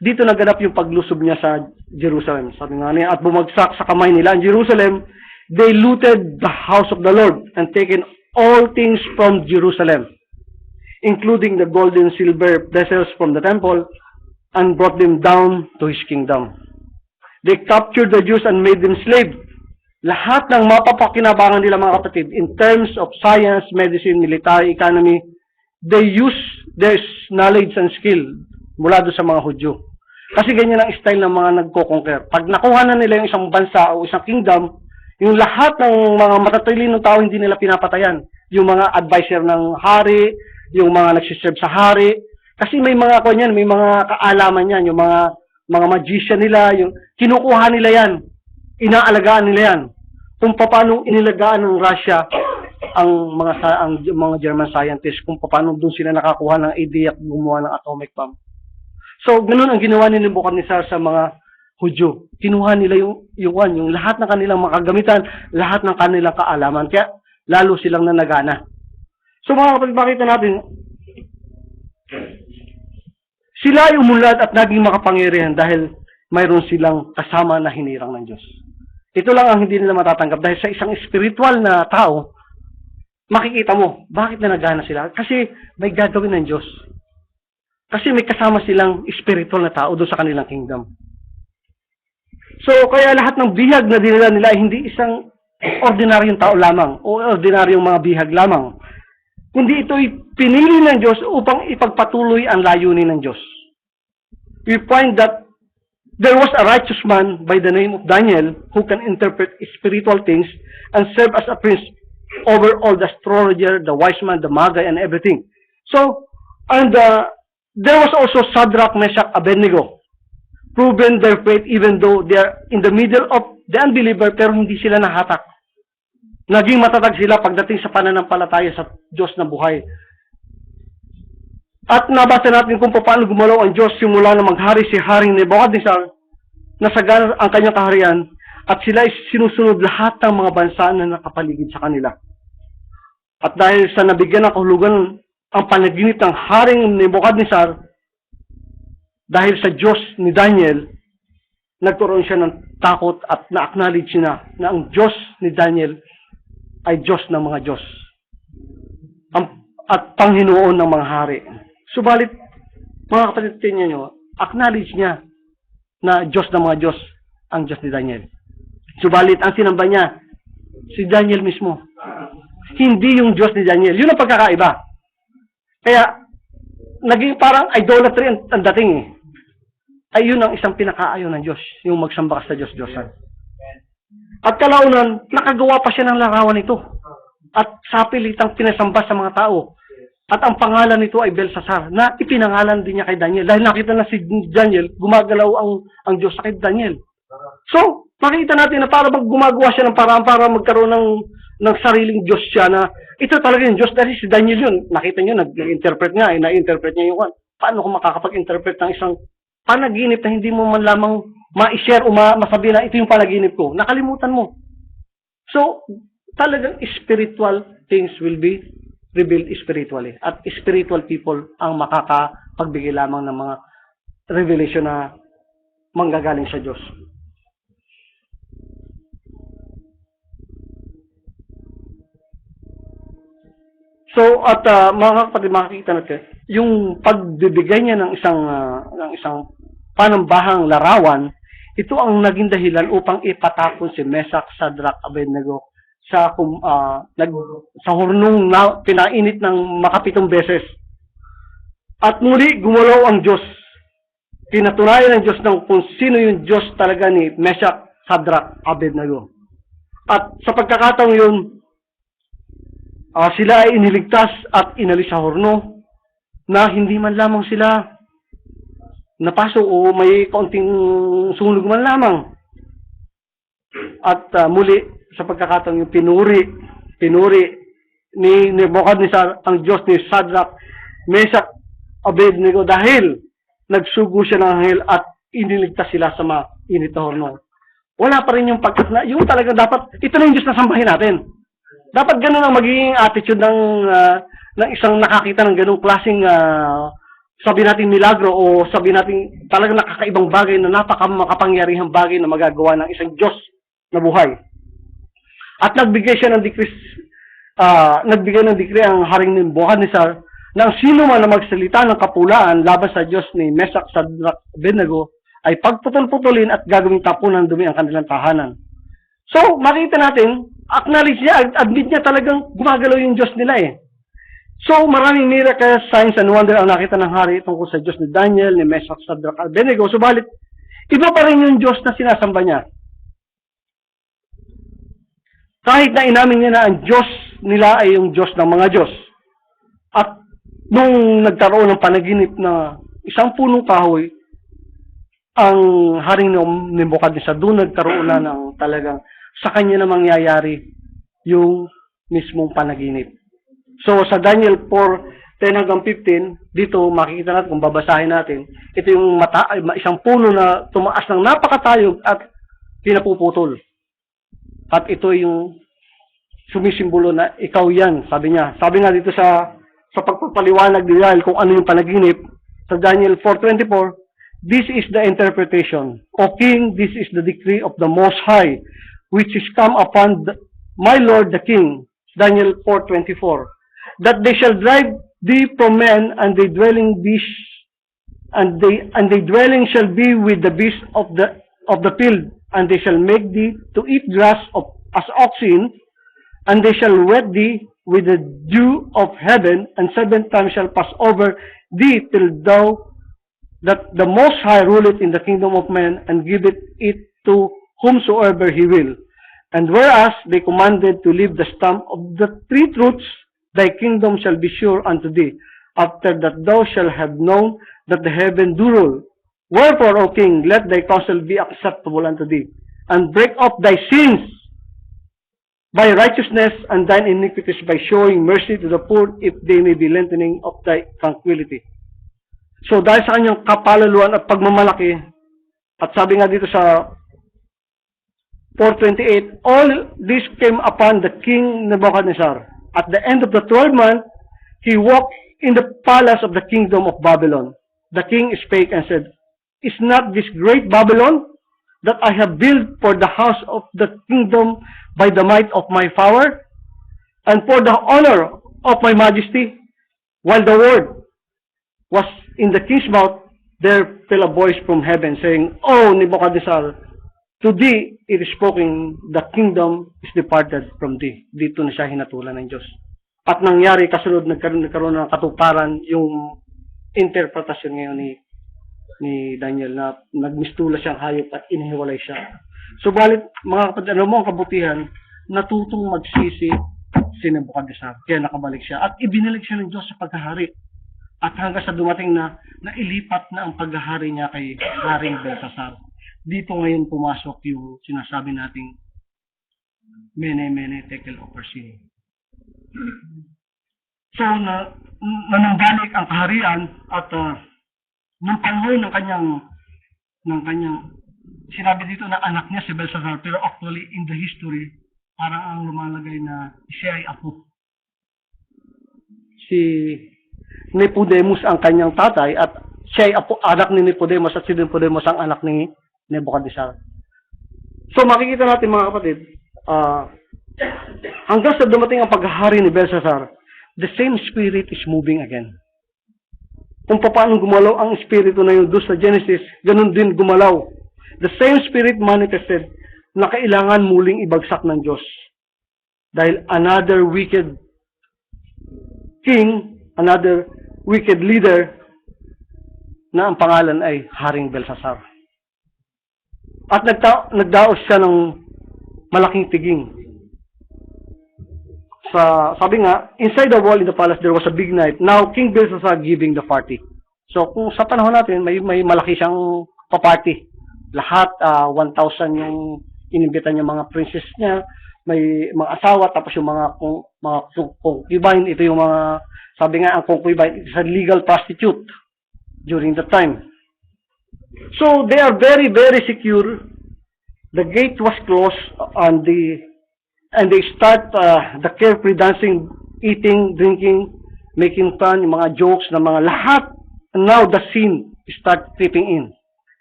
dito naganap yung paglusob niya sa Jerusalem. Sabi nga niya, at bumagsak sa kamay nila ang Jerusalem, they looted the house of the Lord and taken all things from Jerusalem, including the gold and silver vessels from the temple, and brought them down to his kingdom. They captured the Jews and made them slaves. Lahat ng mapapakinabangan nila, mga kapatid, in terms of science, medicine, military, economy, they use their knowledge and skill mula doon sa mga Hudyo. Kasi ganyan ang style ng mga nagko-conquer. Pag nakuha na nila yung isang bansa o isang kingdom, yung lahat ng mga matatalinong tao hindi nila pinapatayan. Yung mga advisor ng hari, yung mga nagsiserve sa hari. Kasi may mga kanyan, may mga kaalaman yan, yung mga magician nila, yung kinukuha nila yan. Inaalagaan nila yan. Kung paano inilagaan ng Russia ang mga German scientists, kung paano doon sila nakakuha ng idea at gumawa ng atomic bomb. So, ganun ang ginawa ni Nebuchadnezzar sa mga Hudyo. Kinuha nila yung lahat ng kanilang makagamitan, lahat ng kanilang kaalaman. Kaya, lalo silang nanagana. So, mga kapatid, makita natin, sila ay umunlad at naging makapangyarihan dahil mayroon silang kasama na hinirang ng Diyos. Ito lang ang hindi nila matatanggap dahil sa isang spiritual na tao, makikita mo, bakit nanagana sila? Kasi may gagawin ng Diyos. Kasi may kasama silang spiritual na tao doon sa kanilang kingdom. So, kaya lahat ng bihag na dinala nila ay hindi isang ordinaryong tao lamang o ordinaryong mga bihag lamang. Kundi ito'y pinili ng Diyos upang ipagpatuloy ang layunin ng Diyos. We find that there was a righteous man by the name of Daniel who can interpret spiritual things and serve as a prince over all the astrologer, the wise man, the magi, and everything. So, and there was also Shadrach, Meshach, Abednego, proven their faith even though they are in the middle of the unbeliever pero hindi sila nahatak. Naging matatag sila pagdating sa pananampalataya sa Diyos na buhay. At nabasa natin kung paano gumalaw ang Diyos simula na maghari si Haring Nebuchadnezzar, nasagana ang kanyang kaharian, at sila ay sinusunod lahat ng mga bansa na nakapaligid sa kanila. At dahil sa nabigyan ng kahulugan ang panaginip ng Haring Nebuchadnezzar, dahil sa Diyos ni Daniel, nagkaroon siya ng takot at na-acknowledge niya na ang Diyos ni Daniel ay Diyos ng mga Diyos at Panginoon ng mga hari. Subalit, mga kapatid, tingnan nyo, acknowledge niya na Diyos ng mga Diyos ang Diyos ni Daniel. Subalit, ang sinamba niya, si Daniel mismo. Hindi yung Diyos ni Daniel. Yun ang pagkakaiba. Kaya, naging parang idolatry ang dating eh. Ay yun ang isang pinakaayaw ng Diyos, yung magsamba ka sa Diyos-Diyosan. At kalaunan, nakagawa pa siya ng larawan nito. At sa pilitang pinasamba sa mga tao. At ang pangalan nito ay Belsasar, na ipinangalan din niya kay Daniel. Dahil nakita na si Daniel, gumagalaw ang Diyos sa kay Daniel. So, makita natin na para gumagawa siya ng paraan para magkaroon ng sariling Diyos siya na ito talaga yung Diyos dahil si Daniel yun. Nakita niyo, nag-interpret niya, na-interpret niya yung paano ko makakapag-interpret ng isang panaginip na hindi mo man lamang ma-share o masabi na ito yung panaginip ko. Nakalimutan mo. So, talagang spiritual things will be revealed spiritually. At spiritual people ang makakapagbigay lamang ng mga revelation na manggagaling sa Diyos. So, at mga kapatid, makikita natin, yung pagbibigay niya ng isang panambahang larawan, ito ang naging dahilan upang ipatapon si Meshach, Shadrach, Abednego sa hurnong na pinainit ng makapitong beses. At muli gumalaw ang Diyos. Pinatunayan ng Diyos ng kung sino yung Diyos talaga ni Meshach, Shadrach, Abednego. At sa pagkakataong yun, sila ay iniligtas at inalis sa horno na hindi man lamang sila napasok o may kaunting sunog man lamang. At muli, sa pagkakataong yung pinuri ni Nebuchadnezzar ang Diyos ni Shadrach, Meshach, Abednego dahil nagsugo siya ng anghel at iniligtas sila sa mainit na horno. Wala pa rin yung yung talaga dapat, ito na yung Diyos na sambahin natin. Dapat ganun ang magiging attitude ng isang nakakita ng ganung klaseng sabi natin milagro o sabi natin talagang nakakaibang bagay na napakamakapangyarihang bagay na magagawa ng isang Diyos na buhay. At nagbigay ng decree ang Haring Nebuchadnezzar na sino man na magsalita ng kapulaan laban sa Diyos ni Meshach, Shadrach, Abednego ay pagputol-putulin at gagawing tapunan ng dumi ang kanilang tahanan. So, makita natin, acknowledge niya, admit niya talagang gumagalaw yung Diyos nila eh. So, maraming miracles, signs, and wonder ang nakita ng hari tungkol sa Diyos ni Daniel, ni Meshach, Shadrach, Abednego. Subalit, iba pa rin yung Diyos na sinasamba niya. Kahit na inamin niya na ang Diyos nila ay yung Diyos ng mga Diyos. At nung nagkaroon ng panaginip na isang punong kahoy, ang Haring Nebuchadnezzar doon nagkaroon na ng talagang sa kanya na mangyayari yung mismong panaginip. So, sa Daniel 4:10-15, dito makikita natin kung babasahin natin, ito yung isang puno na tumaas ng napakatayog at pinapuputol. At ito yung sumisimbolo na ikaw yan, sabi niya. Sabi nga dito sa pagpapaliwanag ni Daniel kung ano yung panaginip, sa Daniel 4:24, this is the interpretation. O King, this is the decree of the Most High, which is come upon my Lord the King. Daniel 4:24. That they shall drive thee from men, and the dwelling beasts, and the dwelling shall be with the beasts of the field, and they shall make thee to eat grass as oxen, and they shall wet thee with the dew of heaven, and 7 times shall pass over thee till that the Most High ruleth in the kingdom of men, and giveth it to whomsoever he will. And whereas they commanded to leave the stamp of the 3 truths, thy kingdom shall be sure unto thee, after that thou shalt have known that the heaven do rule. Wherefore, O King, let thy counsel be acceptable unto thee, and break off thy sins by righteousness, and thine iniquities by showing mercy to the poor, if they may be lengthening of thy tranquility. So dahil sa kanyang kapalaluan at pagmamalaki, at sabi nga dito sa 4:28, all this came upon the king Nebuchadnezzar. At the end of the 12th month, he walked in the palace of the kingdom of Babylon. The king spake and said, Is not this great Babylon that I have built for the house of the kingdom by the might of my power, and for the honor of my majesty? While the word was in the king's mouth, there fell a voice from heaven, saying, O Nebuchadnezzar, to thee it is spoken, the kingdom is departed from thee. Dito na siya hinatulan ng Diyos. At nangyari, kasunod, nagkaroon ng katuparan yung interpretasyon ngayon ni Daniel na nagmistula siyang hayop at inihiwalay siya. Subalit, mga kapatid, ano mo ang kabutihan, natutong magsisi si Nebuchadnezzar. Kaya nakabalik siya. At ibinalik siya ng Diyos sa paghahari. At hanggang sa dumating na nailipat na ang paghahari niya kay Haring Belshazzar. Dito ngayon pumasok yung sinasabi nating mene tekel overseeing. So, nananggalik ang kaharian at nung panahon ng kanyang sinabi dito na anak niya si Belshazzar, pero actually in the history parang ang lumalagay na siya ay apo. Si Nicodemus ang kanyang tatay at siya ay apo, anak ni Nicodemus at si Nicodemus ang anak ni Nebuchadnezzar. So makikita natin mga kapatid, hanggang sa dumating ang paghahari ni Belshazzar, the same spirit is moving again. Kung paano gumalaw ang espiritu na yun doon sa Genesis, ganun din gumalaw. The same spirit manifested na kailangan muling ibagsak ng Diyos. Dahil another wicked king, another wicked leader na ang pangalan ay Haring Belshazzar. At nagdaos siya ng malaking tiging. Sabi nga, inside the wall in the palace there was a big night. Now King Belshazzar giving the party. So kung sa panahon natin may malaki siyang pa-party. Lahat 1,000 yung inimbita niya mga princess niya, may mga asawa, tapos yung mga concubine, ito yung mga, sabi nga ang concubine is a legal prostitute during that time. So they are very, very secure. The gate was closed and they start the carefree dancing, eating, drinking, making fun, yung mga jokes na mga lahat. And now the scene start creeping in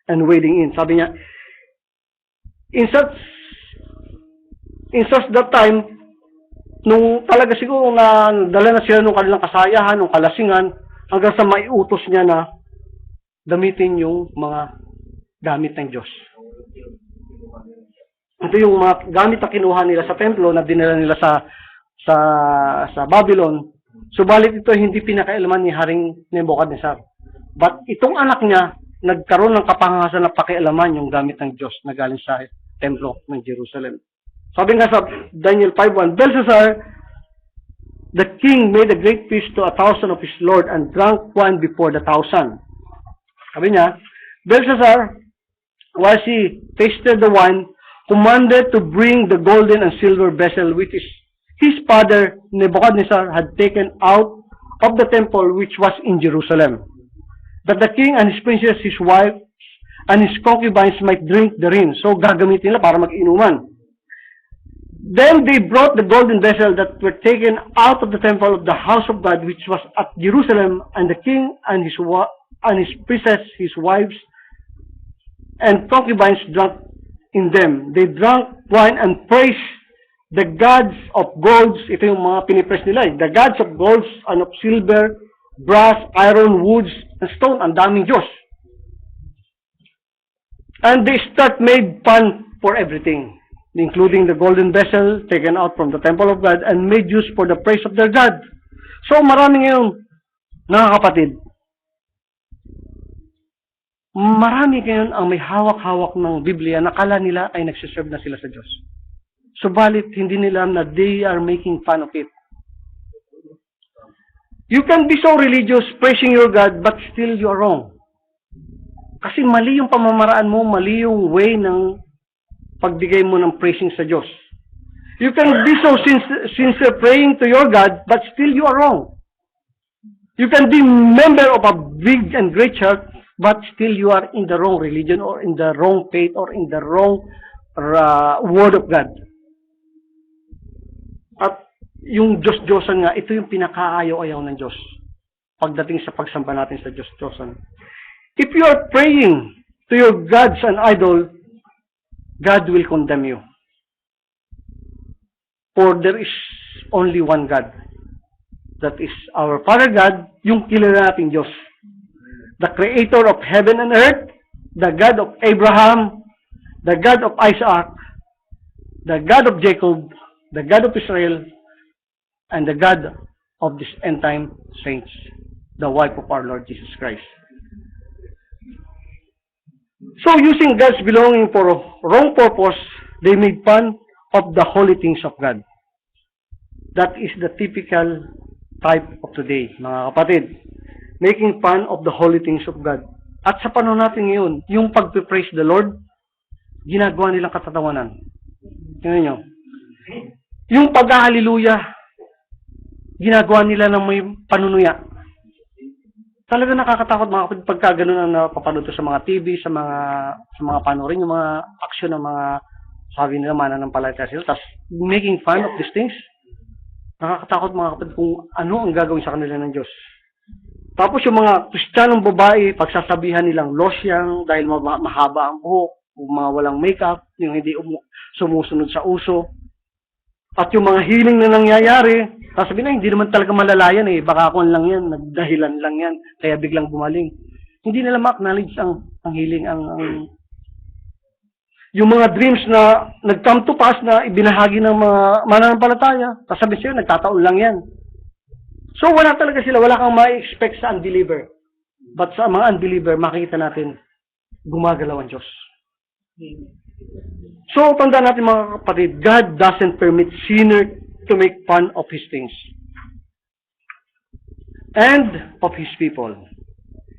and wading in. Sabi niya, in such that time, nung talaga siguro na dala na sila nung kanilang kasayahan, nung kalasingan, hanggang sa maiutos niya na gamitin yung mga gamit ng Diyos. Ito yung mga gamit na kinuha nila sa templo na dinala nila sa Babylon. Subalit ito hindi pinakailaman ni Haring Nebuchadnezzar. But itong anak niya, nagkaroon ng kapangasan na pakialaman yung gamit ng Diyos na galing sa templo ng Jerusalem. Sabi nga sa Daniel 5:1, Belshazzar, the king made a great feast to 1,000 of his lord and drank wine before the 1,000. Sabi niya, Belshazzar, while he tasted the wine, commanded to bring the golden and silver vessel which his father Nebuchadnezzar had taken out of the temple which was in Jerusalem, that the king and his princess, his wife, and his concubines might drink therein. So gagamitin nila para mag-inuman. Then they brought the golden vessel that were taken out of the temple of the house of God which was at Jerusalem, and the king and his princess, his wives, and concubines drank in them. They drank wine and praised the gods of golds. Ito yung mga pinipraise nila. The gods of golds and of silver, brass, iron, woods, and stone. Ang daming Diyos. And they made fun for everything, including the golden vessel taken out from the temple of God and made use for the praise of their God. So marami ngayon, nakakapatid, marami ngayon ang may hawak-hawak ng Biblia na kala nila ay nagsiserve na sila sa Diyos. Subalit, hindi nila na they are making fun of it. You can be so religious, praising your God, but still you are wrong. Kasi mali yung pamamaraan mo, mali yung way ng pagbigay mo ng praising sa Diyos. You can be so sincere praying to your God, but still you are wrong. You can be member of a big and great church, but still you are in the wrong religion or in the wrong faith or in the wrong word of God. At yung Diyos-Diyosan nga, ito yung pinakaayaw-ayaw ng Diyos pagdating sa pagsamba natin sa Diyos-Diyosan. If you are praying to your gods and idol, God will condemn you. For there is only one God. That is our Father God, yung kilala nating Diyos. The Creator of heaven and earth, the God of Abraham, the God of Isaac, the God of Jacob, the God of Israel, and the God of this end time saints, the wife of our Lord Jesus Christ. So using God's belonging for wrong purpose, they made fun of the holy things of God. That is the typical type of today, mga kapatid. Making fun of the holy things of God. At sa panahon natin ngayon, yung pag-praise the Lord, ginagawa nilang katatawanan. Tingnan nyo. Yung pag-hallelujah, ginagawa nila ng may panunuya. Talaga nakakatakot mga kapatid pagka ganun ang napapanood sa mga TV, sa mga panorin, yung mga aksyon ng mga sabi nila mananampalataya sila, tapos making fun of these things. Nakakatakot mga kapatid kung ano ang gagawin sa kanila ng Diyos. Tapos yung mga Kristiyanong babae, pagsasabihan nilang losyang dahil mahaba ang buhok, mga walang makeup, yung hindi sumusunod sa uso. At yung mga healing na nangyayari, sasabihin na hindi naman talaga malalayan eh, baka kung lang yan, nagdahilan lang yan, kaya biglang bumaling. Hindi nila ma-acknowledge ang healing, yung mga dreams na nag-come to pass na ibinahagi ng mga mananampalataya, sasabihin sila, nagtataon lang yan. So wala talaga sila, wala kang ma-expect sa unbeliever. But sa mga unbeliever, makikita natin, gumagalaw ang Diyos. So, tandaan natin mga kapatid, God doesn't permit sinner to make fun of His things. And of His people.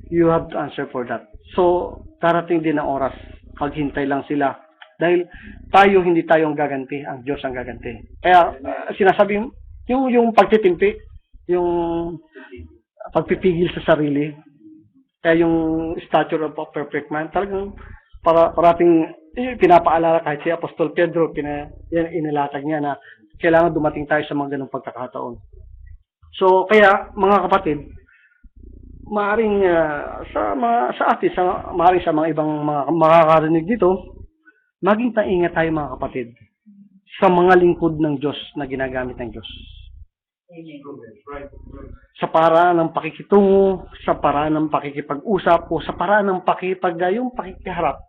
You have to answer for that. So, darating din ang oras. Maghintay lang sila. Dahil hindi tayo ang gaganti, ang Diyos ang gaganti. Kaya, sinasabi, yung pagtitimpi, yung pagpipigil sa sarili, kaya yung stature of a perfect man, talagang parating pinapaalala kahit si Apostol Pedro, inilatag niya na kailangan dumating tayo sa mga ganong pagkakataon. So, kaya, mga kapatid, maaring maaring sa mga ibang mga makakarinig dito, maging taingat tayo mga kapatid sa mga lingkod ng Diyos na ginagamit ng Diyos. Sa paraan ng pakikitungo, sa paraan ng pakikipag-usap, o sa paraan ng yung pakikiharap.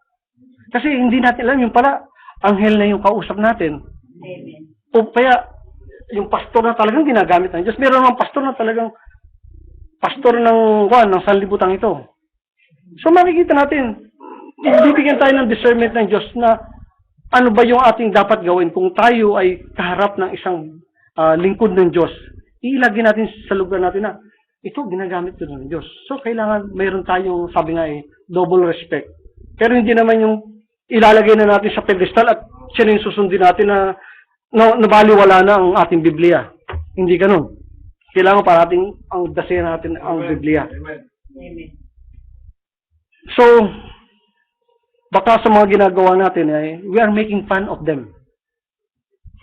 Kasi hindi natin alam yung pala, anghel na yung kausap natin. Amen. O kaya, yung pastor na talagang ginagamit ng Diyos. Meron mga pastor na talagang pastor ng sanlibutan ito. So makikita natin, bibigyan tayo ng discernment ng Diyos na ano ba yung ating dapat gawin kung tayo ay kaharap ng isang lingkod ng Diyos. Ilagay natin sa lugar natin na ito ginagamit ito ng Diyos. So kailangan mayroon tayong, sabi nga double respect. Pero hindi naman yung ilalagay na natin sa pedestal at sino yung susundin natin na nabaliwala na ang ating Biblia. Hindi ganun. Kailangan parating ang dasayan natin ang Biblia. Amen. So, baka sa mga ginagawa natin we are making fun of them.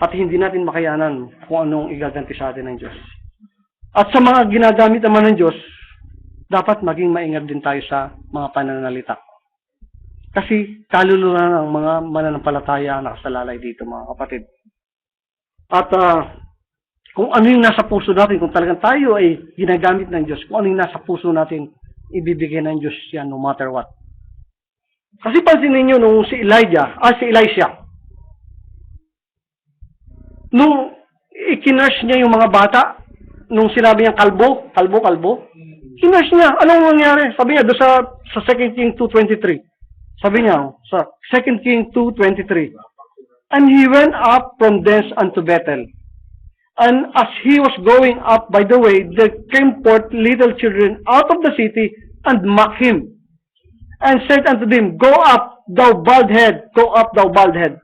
At hindi natin makayanan kung anong igaganti sa atin ng Diyos. At sa mga ginagamit naman ng Diyos, dapat maging maingat din tayo sa mga pananalita. Kasi kaluluwa ng mga mananampalataya nakasalalay dito mga kapatid. At kung ano yung nasa puso natin, kung talagang tayo ay ginagamit ng Diyos, kung ano yung nasa puso natin, ibibigay ng Diyos yan no matter what. Kasi pansin ninyo nung si Elisha, nung ikinurse niya yung mga bata, nung sinabi niya kalbo, kinurse niya. Anong nangyari? Sabi niya doon sa 2 King 2:23. Sabi niya sa 2 King 2:23. And he went up from thence unto Bethel. And as he was going up by the way, there came forth little children out of the city and mocked him. And said unto them, Go up, thou bald head, go up, thou bald head.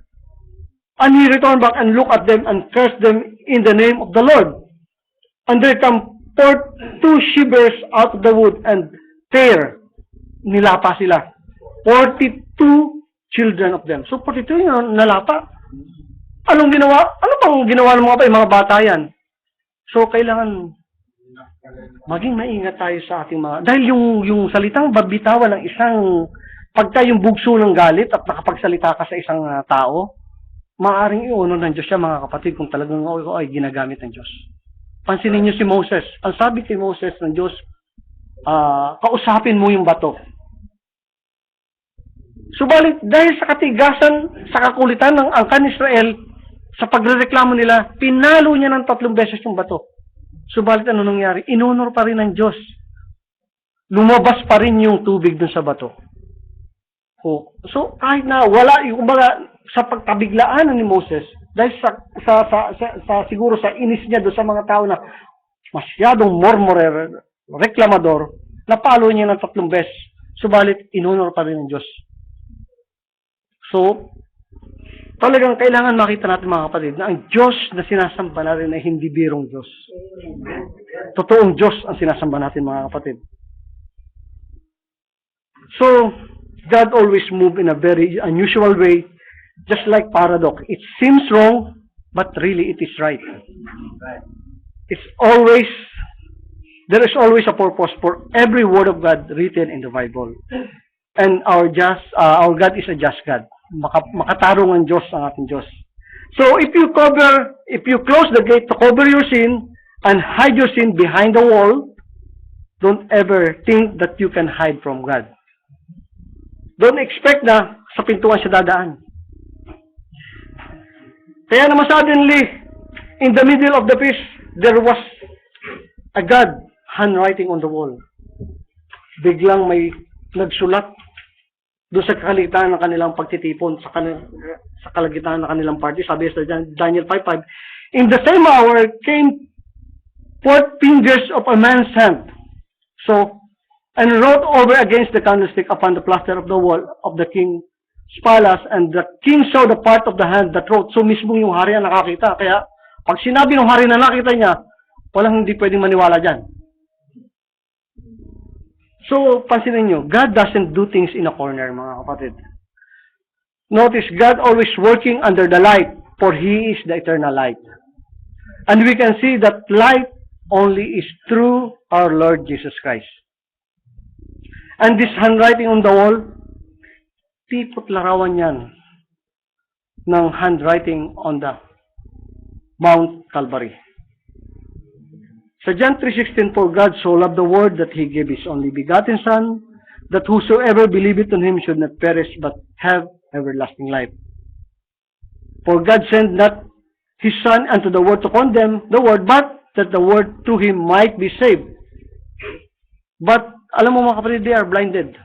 And he returned back and looked at them and cursed them in the name of the Lord. And there come For 2 shivers out of the wood and tear, nilapa sila. 42 children of them. So 42 yun, nalapa. Anong ginawa? Ano bang ginawa ng mga bata yan? So kailangan maging maingat tayo sa ating mga... Dahil yung salitang babitawan ng isang... Pagka yung bugso ng galit at nakapagsalita ka sa isang tao, maaaring iuno ng Diyos siya, mga kapatid, kung talagang ay ginagamit ng Diyos. Pansinin niyo si Moses. Ang sabi kay Moses ng Diyos, kausapin mo yung bato. Subalit, dahil sa katigasan, sa kakulitan ng angkan Israel, sa pagrereklamo nila, pinalo niya ng 3 beses yung bato. Subalit, ano nangyari? Inunor pa rin ng Diyos. Lumabas pa rin yung tubig dun sa bato. So, kahit na wala, yung kumbaga, sa pagkabiglaan ni Moses, dahil siguro sa inis niya doon sa mga tao na masyadong murmurer, reklamador, napalo niya ng 3 beses. Subalit, inunor pa rin ng Diyos. So, talagang kailangan makita natin, mga kapatid, na ang Diyos na sinasamba natin ay hindi birong Diyos. Totoong Diyos ang sinasamba natin, mga kapatid. So, God always moves in a very unusual way, just like paradox. It seems wrong, but really it is right. There is always a purpose for every word of God written in the Bible. And our God is a just God. Makatarong ang Diyos ang ating Diyos. So if you close the gate to cover your sin and hide your sin behind the wall, don't ever think that you can hide from God. Don't expect na sa pintuan siya dadaan. Kaya naman suddenly, in the middle of the feast, there was a God handwriting on the wall. Biglang may nagsulat doon sa kalagitnaan ng kanilang pagtitipon, sa kalagitnaan ng kanilang party. Sabi sa Daniel 5:5, in the same hour came 4 fingers of a man's hand. So, and wrote over against the candlestick upon the plaster of the wall of the king's palace, and the king saw the part of the hand that wrote. So, mismo yung hari ang nakakita. Kaya, pag sinabi ng hari na nakita niya, walang hindi pwedeng maniwala dyan. So, pansinin nyo, God doesn't do things in a corner, mga kapatid. Notice, God always working under the light, for He is the eternal light. And we can see that light only is through our Lord Jesus Christ. And this handwriting on the wall, tipot larawan yan ng handwriting on the Mount Calvary. Sa John 3:16, for God so loved the world that He gave His only begotten Son, that whosoever believeth on Him should not perish but have everlasting life. For God sent not His Son unto the world to condemn the world, but that the world through Him might be saved. But, alam mo mga kapatid, they are blinded.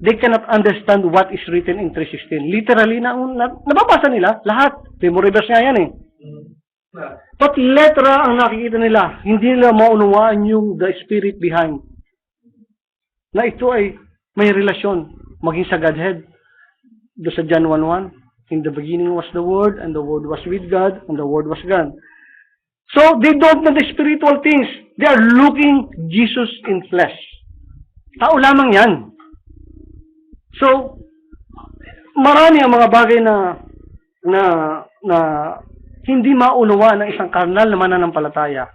They cannot understand what is written in 3:16. Literally, nababasa nila lahat. Memoribus nga yan eh. But letra ang nakikita nila. Hindi nila maunawaan yung the spirit behind. Na ito ay may relasyon. Maging sa Godhead. Do sa John 1:1. In the beginning was the Word, and the Word was with God, and the Word was God. So, they don't know the spiritual things. They are looking Jesus in flesh. Tao lamang yan. So, marami ang mga bagay na hindi maunawaan ng isang karnal na mananampalataya.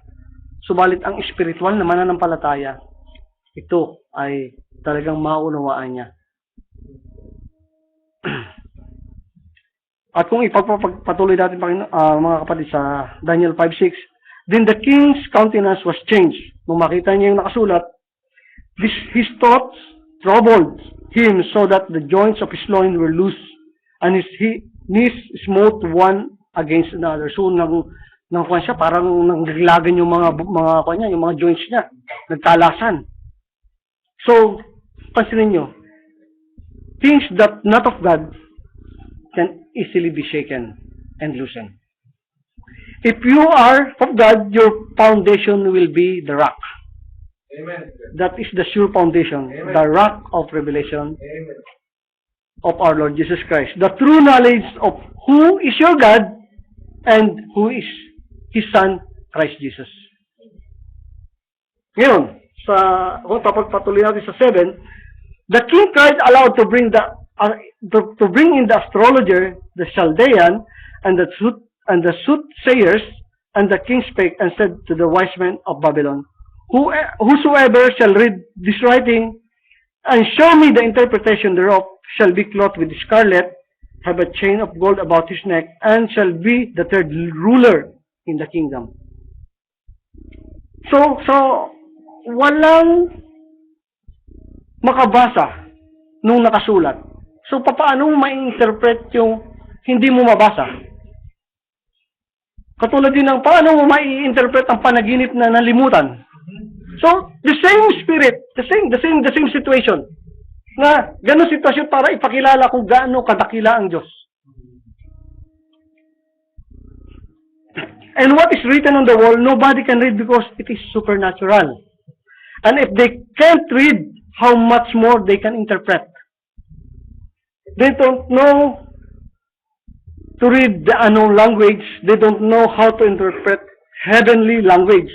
Subalit ang spiritual na mananampalataya, ito ay talagang maunawaan niya. At kung ipagpatuloy natin mga kapatid sa Daniel 5:6, then the king's countenance was changed. Nung makita niya yung nakasulat, his thoughts troubled him so that the joints of his loins were loose, and his knees smote one against another. So nang kuwan siya, parang nanggaglagan yung mga kuwan niya, yung mga joints niya, nagtalasan. So, pansinin niyo, things that not of God can easily be shaken and loosened. If you are of God, your foundation will be the rock. Amen. That is the sure foundation, Amen. the rock of revelation Amen. of our Lord Jesus Christ. The true knowledge of who is your God and who is His Son, Christ Jesus. Ngayon, kung papagpatuloy natin sa 7, the king cried aloud to bring to bring in the astrologer, the Chaldean, and the soothsayers, and the king spake and said to the wise men of Babylon, whosoever shall read this writing and show me the interpretation thereof shall be clothed with scarlet, have a chain of gold about his neck, and shall be the third ruler in the kingdom. So walang makabasa nung nakasulat. So, paano mo ma-interpret yung hindi mo mabasa? Katulad din ng paano mo ma-interpret ang panaginip na nalimutan. So, the same spirit, the same situation. Na ganun sitwasyon para ipakilala kung gaano kadakila ang Diyos. And what is written on the wall, nobody can read because it is supernatural. And if they can't read, how much more they can interpret. They don't know to read the unknown language. They don't know how to interpret heavenly language.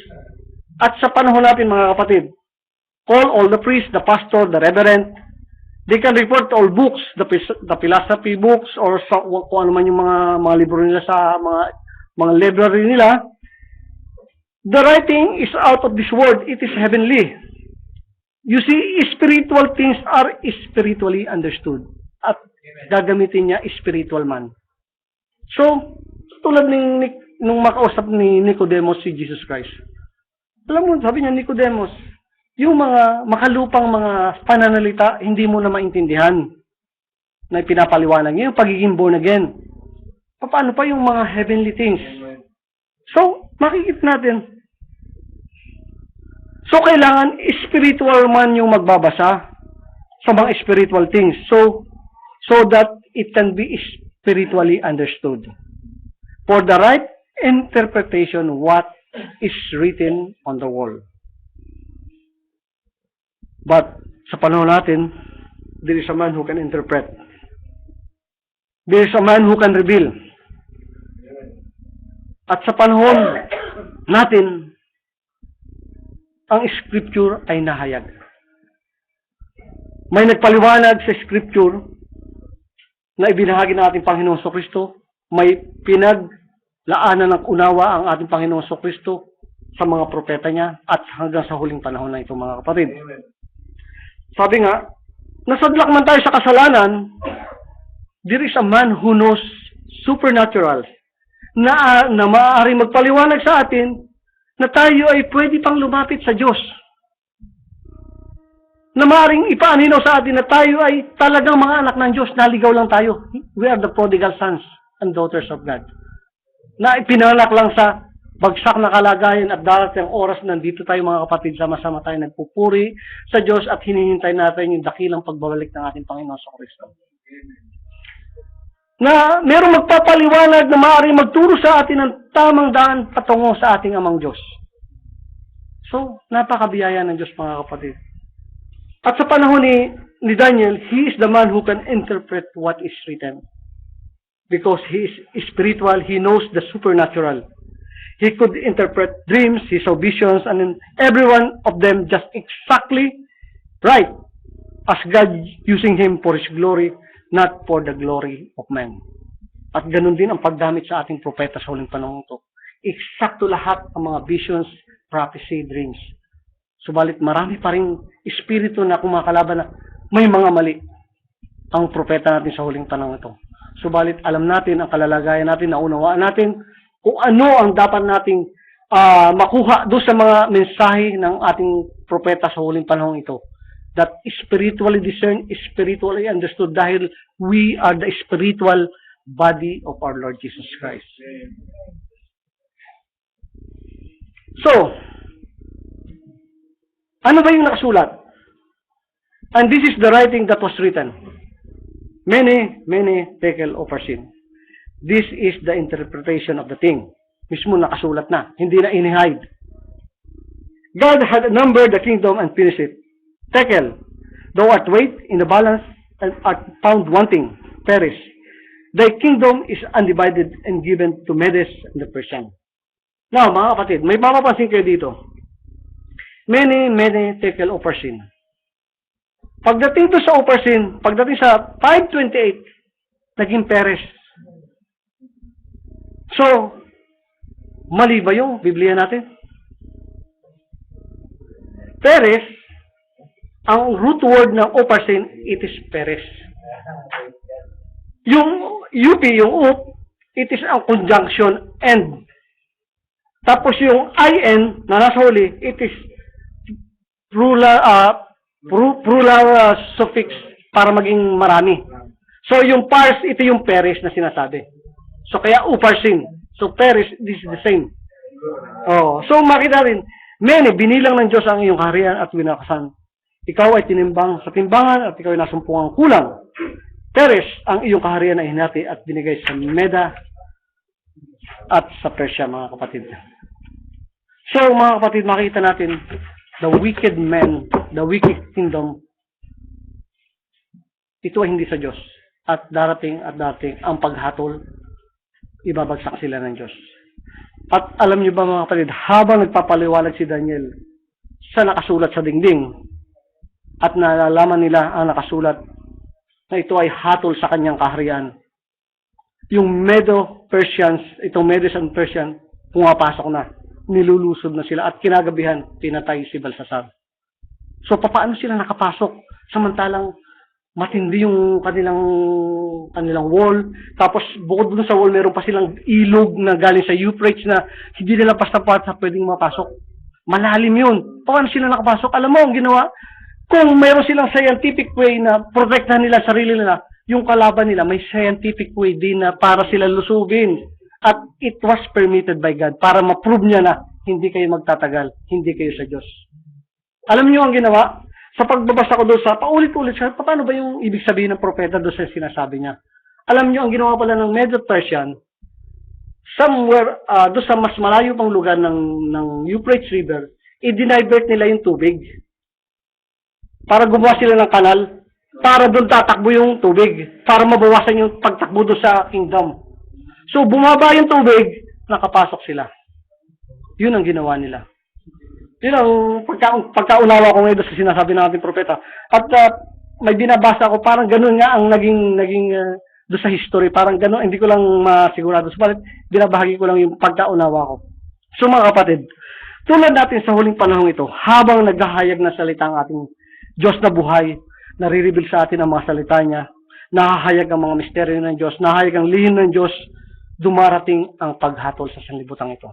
At sa panahon natin, mga kapatid, call all the priests, the pastor, the reverend. They can report all books, the philosophy books, or kung ano man yung mga libro nila sa mga library nila. The writing is out of this world. It is heavenly. You see, spiritual things are spiritually understood. At gagamitin niya spiritual man. So, tulad nung makausap ni Nicodemus si Jesus Christ. Alam mo, sabi niya, Nicodemus, yung mga makalupang mga pananalita, hindi mo na maintindihan na pinapaliwanag niya, yung pagiging born again. Paano pa yung mga heavenly things? So, makikita natin. So, kailangan spiritual man yung magbabasa sa mga spiritual things. So that it can be spiritually understood. For the right interpretation, what is written on the wall. But, sa panahon natin, there is a man who can interpret. There is a man who can reveal. At sa panahon natin, ang scripture ay nahayag. May nagpaliwanag sa scripture na ibinahagi ng ating Panginoong Kristo, may pinaglaanan ng unawa ang ating Panginoong Kristo sa mga propeta niya at hanggang sa huling panahon na ito, mga kapatid. Sabi nga, nasadlak man tayo sa kasalanan, there is a man who knows supernatural na maaaring magpaliwanag sa atin na tayo ay pwede pang lumapit sa Diyos. Na maaaring ipaaninaw sa atin na tayo ay talagang mga anak ng Diyos, naligaw lang tayo. We are the prodigal sons and daughters of God. Na ipinanganak lang sa bagsak na kalagayan at darating ang oras na nandito tayo, mga kapatid, sama-sama tayo nagpupuri sa Diyos at hinihintay natin yung dakilang pagbabalik ng ating Panginoon sa Kristo. Na merong magpapaliwanag na maaaring magturo sa atin ng tamang daan patungo sa ating amang Diyos. So, napakabiyaya ng Diyos, mga kapatid. At sa panahon ni Daniel, he is the man who can interpret what is written. Because he is spiritual, he knows the supernatural. He could interpret dreams, he saw visions, and then every one of them just exactly right as God using him for His glory, not for the glory of man. At ganun din ang pagdamit sa ating propeta sa huling panahon ito. Eksakto lahat ang mga visions, prophecy, dreams. Subalit marami pa rin espiritu na kumakalaban na may mga mali ang propeta natin sa huling panahon ito. Subalit alam natin ang kalalagayan natin, naunawaan natin kung ano ang dapat nating makuha doon sa mga mensahe ng ating propeta sa huling panahon ito. That spiritually discerned, spiritually understood dahil we are the spiritual body of our Lord Jesus Christ. So, ano ba yung nakasulat? And this is the writing that was written. Many tekel of our sin. This is the interpretation of the thing. Mismo nakasulat na. Hindi na inihide. God had numbered the kingdom and finished it. Tekel, thou art weighed in the balance and art found wanting, perish. Thy kingdom is undivided and given to Medes and the Persian. Now, mga kapatid, may mapapansin kayo dito. many tekel uparsin. Pagdating to sa uparsin, pagdating sa 528, naging peres. So, mali ba yung Biblia natin? Peres, ang root word ng uparsin, it is peres. Yung UP, yung up, it is ang conjunction and. Tapos yung IN na nasa huli, it is plural suffix para maging marami. So yung pars, ito yung peres na sinasabi. So kaya uparsin. So peres, this is the same. Oh, so makita rin, many, binilang ng Diyos ang iyong kaharian at winakasan. Ikaw ay tinimbang sa timbangan at ikaw ay nasumpungang kulang. Peres, ang iyong kaharian ay hinati at binigay sa Meda at sa Persia, mga kapatid. So, mga kapatid, makita natin the wicked men, the wicked kingdom, ito ay hindi sa Diyos. At darating ang paghatol, ibabagsak sila ng Diyos. At alam niyo ba, mga kapatid, habang nagpapaliwalag si Daniel sa nakasulat sa dingding, at nalalaman nila ang nakasulat na ito ay hatol sa kanyang kaharian, yung Medo-Persians, itong Medes and Persian, pumapasok na. Nilulusob na sila at kinagabihan, pinatay si Belshazzar. So, paano sila nakapasok? Samantalang matindi yung kanilang wall. Tapos, bukod dun sa wall, meron pa silang ilog na galing sa Euphrates na hindi nila basta-basta pwedeng mapasok. Malalim yun. Paano sila nakapasok? Alam mo, ang ginawa, kung mayroon silang scientific way na protektahan nila sarili nila, yung kalaban nila, may scientific way din na para sila lusubin. At it was permitted by God para ma-prove niya na hindi kayo magtatagal, hindi kayo sa Diyos. Alam niyo ang ginawa? Sa pagbabasa ko doon sa paulit-ulit, paano ba yung ibig sabihin ng propeta doon sa sinasabi niya? Alam niyo ang ginawa pala ng Medo-Persian, somewhere, doon sa mas malayo pang lugar ng Euphrates River, i-divert nila yung tubig. Para gumawa sila ng kanal, para doon tatakbo yung tubig, para mabawasan yung pagtakbo doon sa kingdom. So, bumaba yung tubig, nakapasok sila. Yun ang ginawa nila. Yun ang pagkaunawa ko ngayon sa sinasabi ng ating propeta. At may binabasa ko, parang ganun nga ang naging doon sa history. Parang ganun, hindi ko lang masigurado. Subalit, binabahagi ko lang yung pagkaunawa ko. So, mga kapatid, tulad natin sa huling panahon ito, habang naghahayag na salita ang ating Diyos na buhay, nare-reveal sa atin ang mga salita niya, nahahayag ang mga misteryo ng Diyos, nahahayag ang lihim ng Diyos, dumarating ang paghatol sa sanlibutan ito.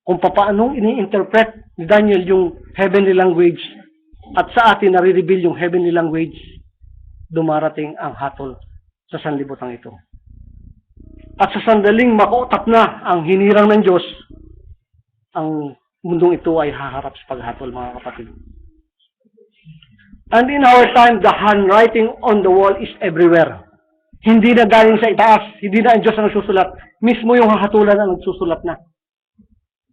Kung paano ini-interpret ni Daniel yung heavenly language at sa atin nare-reveal yung heavenly language, dumarating ang hatol sa sanlibutan ito. At sa sandaling makuutap na ang hinirang ng Diyos, ang mundong ito ay haharap sa paghatol, mga kapatid. And in our time, the handwriting on the wall is everywhere. Hindi na galing sa itaas, hindi na ang Diyos ang nagsusulat. Mismo yung hahatulan ang nagsusulat na.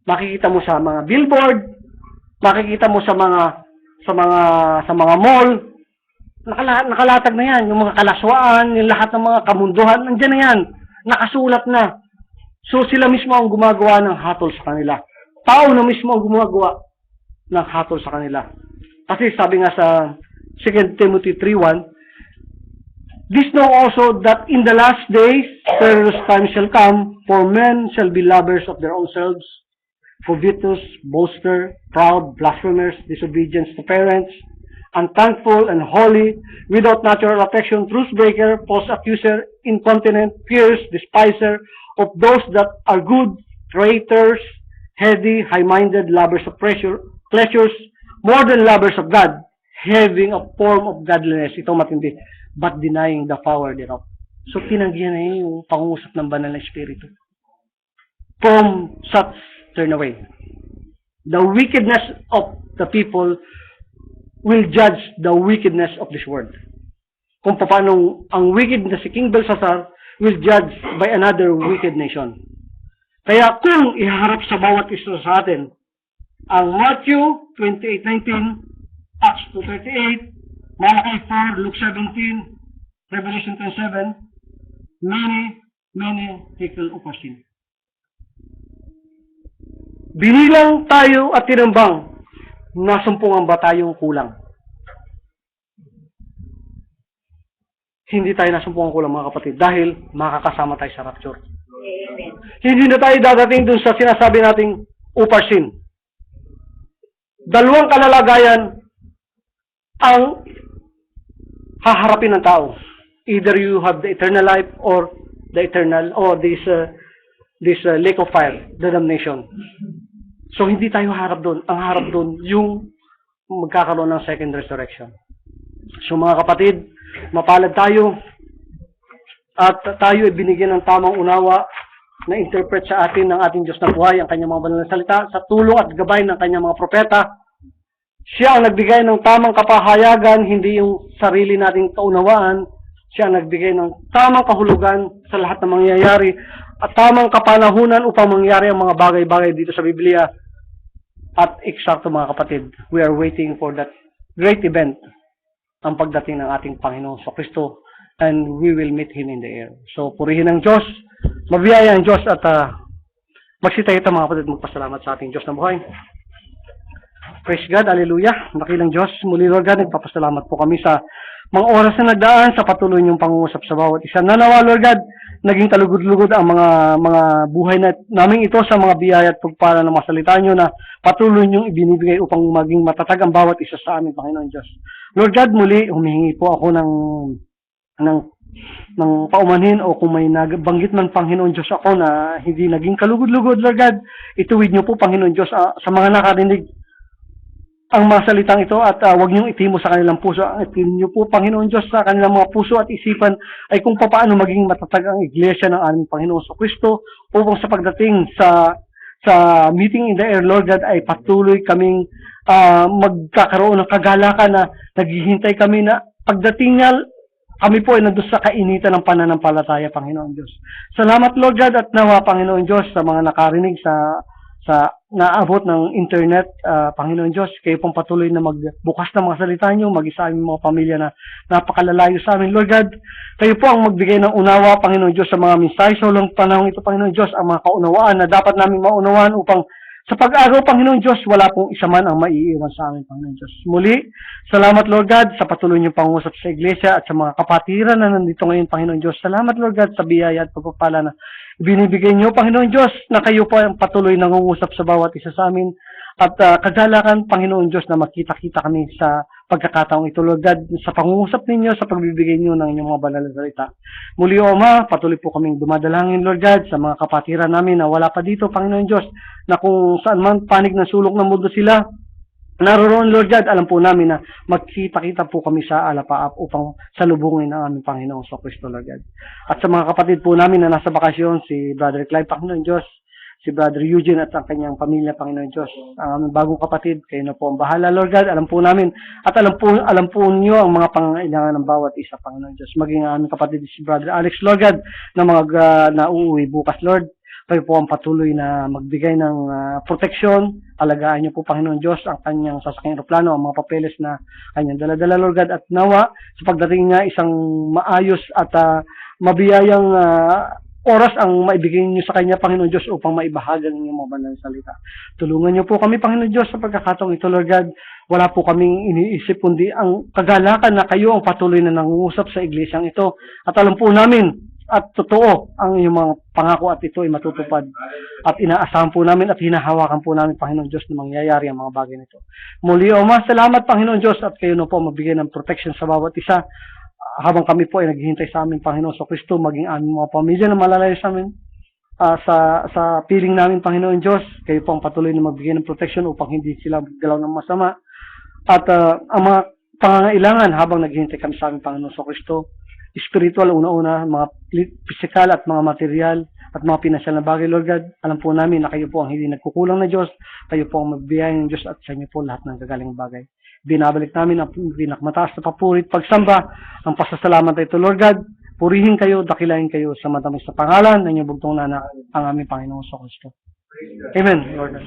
Makikita mo sa mga billboard, makikita mo sa mga mall, nakalatag na yan, yung mga kalaswaan, yung lahat ng mga kamunduhan, nandiyan na yan, nakasulat na. So sila mismo ang gumagawa ng hatol sa kanila. Tao na mismo ang gumagawa ng hatol sa kanila. Kasi sabi nga sa 2 Timothy 3:1, this know also that in the last days perilous times shall come, for men shall be lovers of their own selves, covetous, boaster, proud, blasphemers, disobedient to parents, unthankful and holy, without natural affection, truth breaker, false accuser, incontinent, fierce, despiser of those that are good, traitors, heady, high-minded, lovers of pleasures, more than lovers of God, having a form of godliness. Ito matindi. But denying the power thereof. So, tinanggihan na yun yung pangungusap ng banal na espiritu. From such, turn away. The wickedness of the people will judge the wickedness of this world. Kung paano ang wicked na si King Belshazzar will judge by another wicked nation. Kaya kung iharap sa bawat isa sa atin, ang Matthew 28:19, Acts 2:38, Malachi 4, Luke 17, Revelation 10:7, many tekel uparsin. Binilang tayo at tinambang nasumpungan ba tayong kulang? Hindi tayo nasumpungan kulang, mga kapatid, dahil makakasama tayo sa rapture. Hindi na tayo dadating dun sa sinasabi nating uparsin. Dalawang kalalagayan ang haharapin ng tao. Either you have the eternal life or the eternal, or this lake of fire, the damnation. So, hindi tayo harap doon. Ang harap doon, yung magkakaroon ng second resurrection. So, mga kapatid, mapalad tayo at tayo ay binigyan ng tamang unawa na interpret sa atin ng ating Diyos na buhay ang kanyang mga banal na salita sa tulong at gabay ng kanyang mga propeta. Siya ang nagbigay ng tamang kapahayagan, hindi yung sarili nating kaunawaan. Siya ang nagbigay ng tamang kahulugan sa lahat ng mangyayari at tamang kapanahunan upang mangyari ang mga bagay-bagay dito sa Biblia. At eksakto, mga kapatid, we are waiting for that great event, ang pagdating ng ating Panginoon sa Kristo, and we will meet Him in the air. So, purihin ang Diyos, mabiyaya ang Diyos, at magsitayo ito, mga kapatid, magpasalamat sa ating Diyos na buhay. Praise God, hallelujah, dakilang Diyos. Muli, Lord God, nagpapasalamat po kami sa mga oras na nagdaan sa patuloy niyong pangungusap sa bawat isa. Nanawa, Lord God, naging talugod-lugod ang mga buhay namin ito sa mga biyaya at pagpala ng mga salita niyo na patuloy niyong ibinibigay upang maging matatag ang bawat isa sa amin, Panginoon Diyos. Lord God, muli, humihingi po ako ng paumanhin, o kung may nabanggit man, Panginoon Diyos, ako na hindi naging kalugod-lugod, Lord God, ituwid niyo po, Panginoon Diyos, sa mga nakarinig ang mga salitang ito, at huwag niyong itimo sa kanilang puso. Ang itim niyo po, Panginoon Diyos, sa kanilang mga puso at isipan ay kung paano maging matatag ang iglesia ng aming Panginoon sa Kristo, upang sa pagdating sa meeting in the air, Lord God, ay patuloy kaming magkakaroon ng kagalakan na naghihintay kami na pagdating niya, kami po ay nandun sa kainitan ng pananampalataya, Panginoon Diyos. Salamat, Lord God, at nawa, Panginoon Diyos, sa mga nakarinig sa naabot ng internet, Panginoon Diyos, kayo pong patuloy na magbukas ng mga salita niyo, mag-isa aming mga pamilya na napakalalayo sa amin, Lord God. Kayo po ang magbigay ng unawa, Panginoon Diyos, sa mga mensahe sa ulang panahon ito, Panginoon Diyos, ang mga kaunawaan na dapat namin maunawaan upang sa pag-araw, Panginoon Diyos, wala pong isa man ang maiiwan sa amin, Panginoon Diyos. Muli, salamat, Lord God, sa patuloy niyong pangusap sa iglesia at sa mga kapatiran na nandito ngayon, Panginoon Diyos. Salamat, Lord God, sa biyaya at pagpapala na binibigay niyo, Panginoon Diyos, na kayo po ang patuloy nangungusap sa bawat isa sa amin. At kagalakan, Panginoon Diyos, na magkita-kita kami sa pagkakataong ito, Lord God, sa pangungusap ninyo, sa pagbibigay niyo ng inyong mga banal na salita. Muli, O Ama, patuloy po kaming dumadalangin, Lord God, sa mga kapatiran namin na wala pa dito, Panginoon Diyos, na kung saan man panig ng sulok ng mundo sila, naroon, Lord God, alam po namin na magkita-kita po kami sa alapaap upang salubungin ang aming Panginoong sa Kristo, Lord God. At sa mga kapatid po namin na nasa bakasyon, si Brother Clive, Panginoon Diyos, si Brother Eugene at ang kanyang pamilya, Panginoon Diyos, ang aming bagong kapatid, kayo na po ang bahala, Lord God, alam po namin, at alam po niyo ang mga pangailangan ng bawat isa, Panginoon Diyos. Maging ang aming kapatid, si Brother Alex, Lord God, na nauuwi bukas, Lord. Kayo po ang patuloy na magbigay ng proteksyon. Alagaan niyo po, Panginoon Diyos, ang kanyang sasakyang aeroplano, ang mga papeles na kanyang dala-dala, Lord God, at nawa sa pagdating niya isang maayos at mabiyayang oras ang maibigay niyo sa kanya, Panginoon Diyos, upang maibahagi ang inyong mga banal na salita. Tulungan niyo po kami, Panginoon Diyos, sa pagkakataong ito, Lord God. Wala po kaming iniisip kundi ang kagalakan na kayo ang patuloy na nangungusap sa iglesyang ito. At alam po namin, at totoo ang iyong mga pangako at ito ay matutupad. At inaasahan po namin at hinahawakan po namin, Panginoon Diyos, na mangyayari ang mga bagay nito. Muli, O Ma, salamat, Panginoon Diyos, at kayo na po magbigay ng protection sa bawat isa habang kami po ay naghihintay sa aming Panginoon sa Kristo, maging aming mga pamilya na malalayo sa amin. Sa piling namin, Panginoon Diyos, kayo po ang patuloy na magbigay ng protection upang hindi sila galaw ng masama. At ang mga pangangailangan habang naghihintay kami sa aming Panginoon sa Kristo, spiritual, una-una, mga physical at mga material at mga pinansyal na bagay, Lord God. Alam po namin na kayo po ang hindi nagkukulang na Diyos, kayo po ang magbibigay ng Diyos at sa inyo po lahat ng gagaling bagay. Binabalik namin ang pinakamataas na papurit, pagsamba, ang pasasalamat ito, Lord God. Purihin kayo, dakilain kayo sa matamis na pangalan ng inyong bugtong na anak, ang aming Panginoon sa Kristo. Amen, Lord.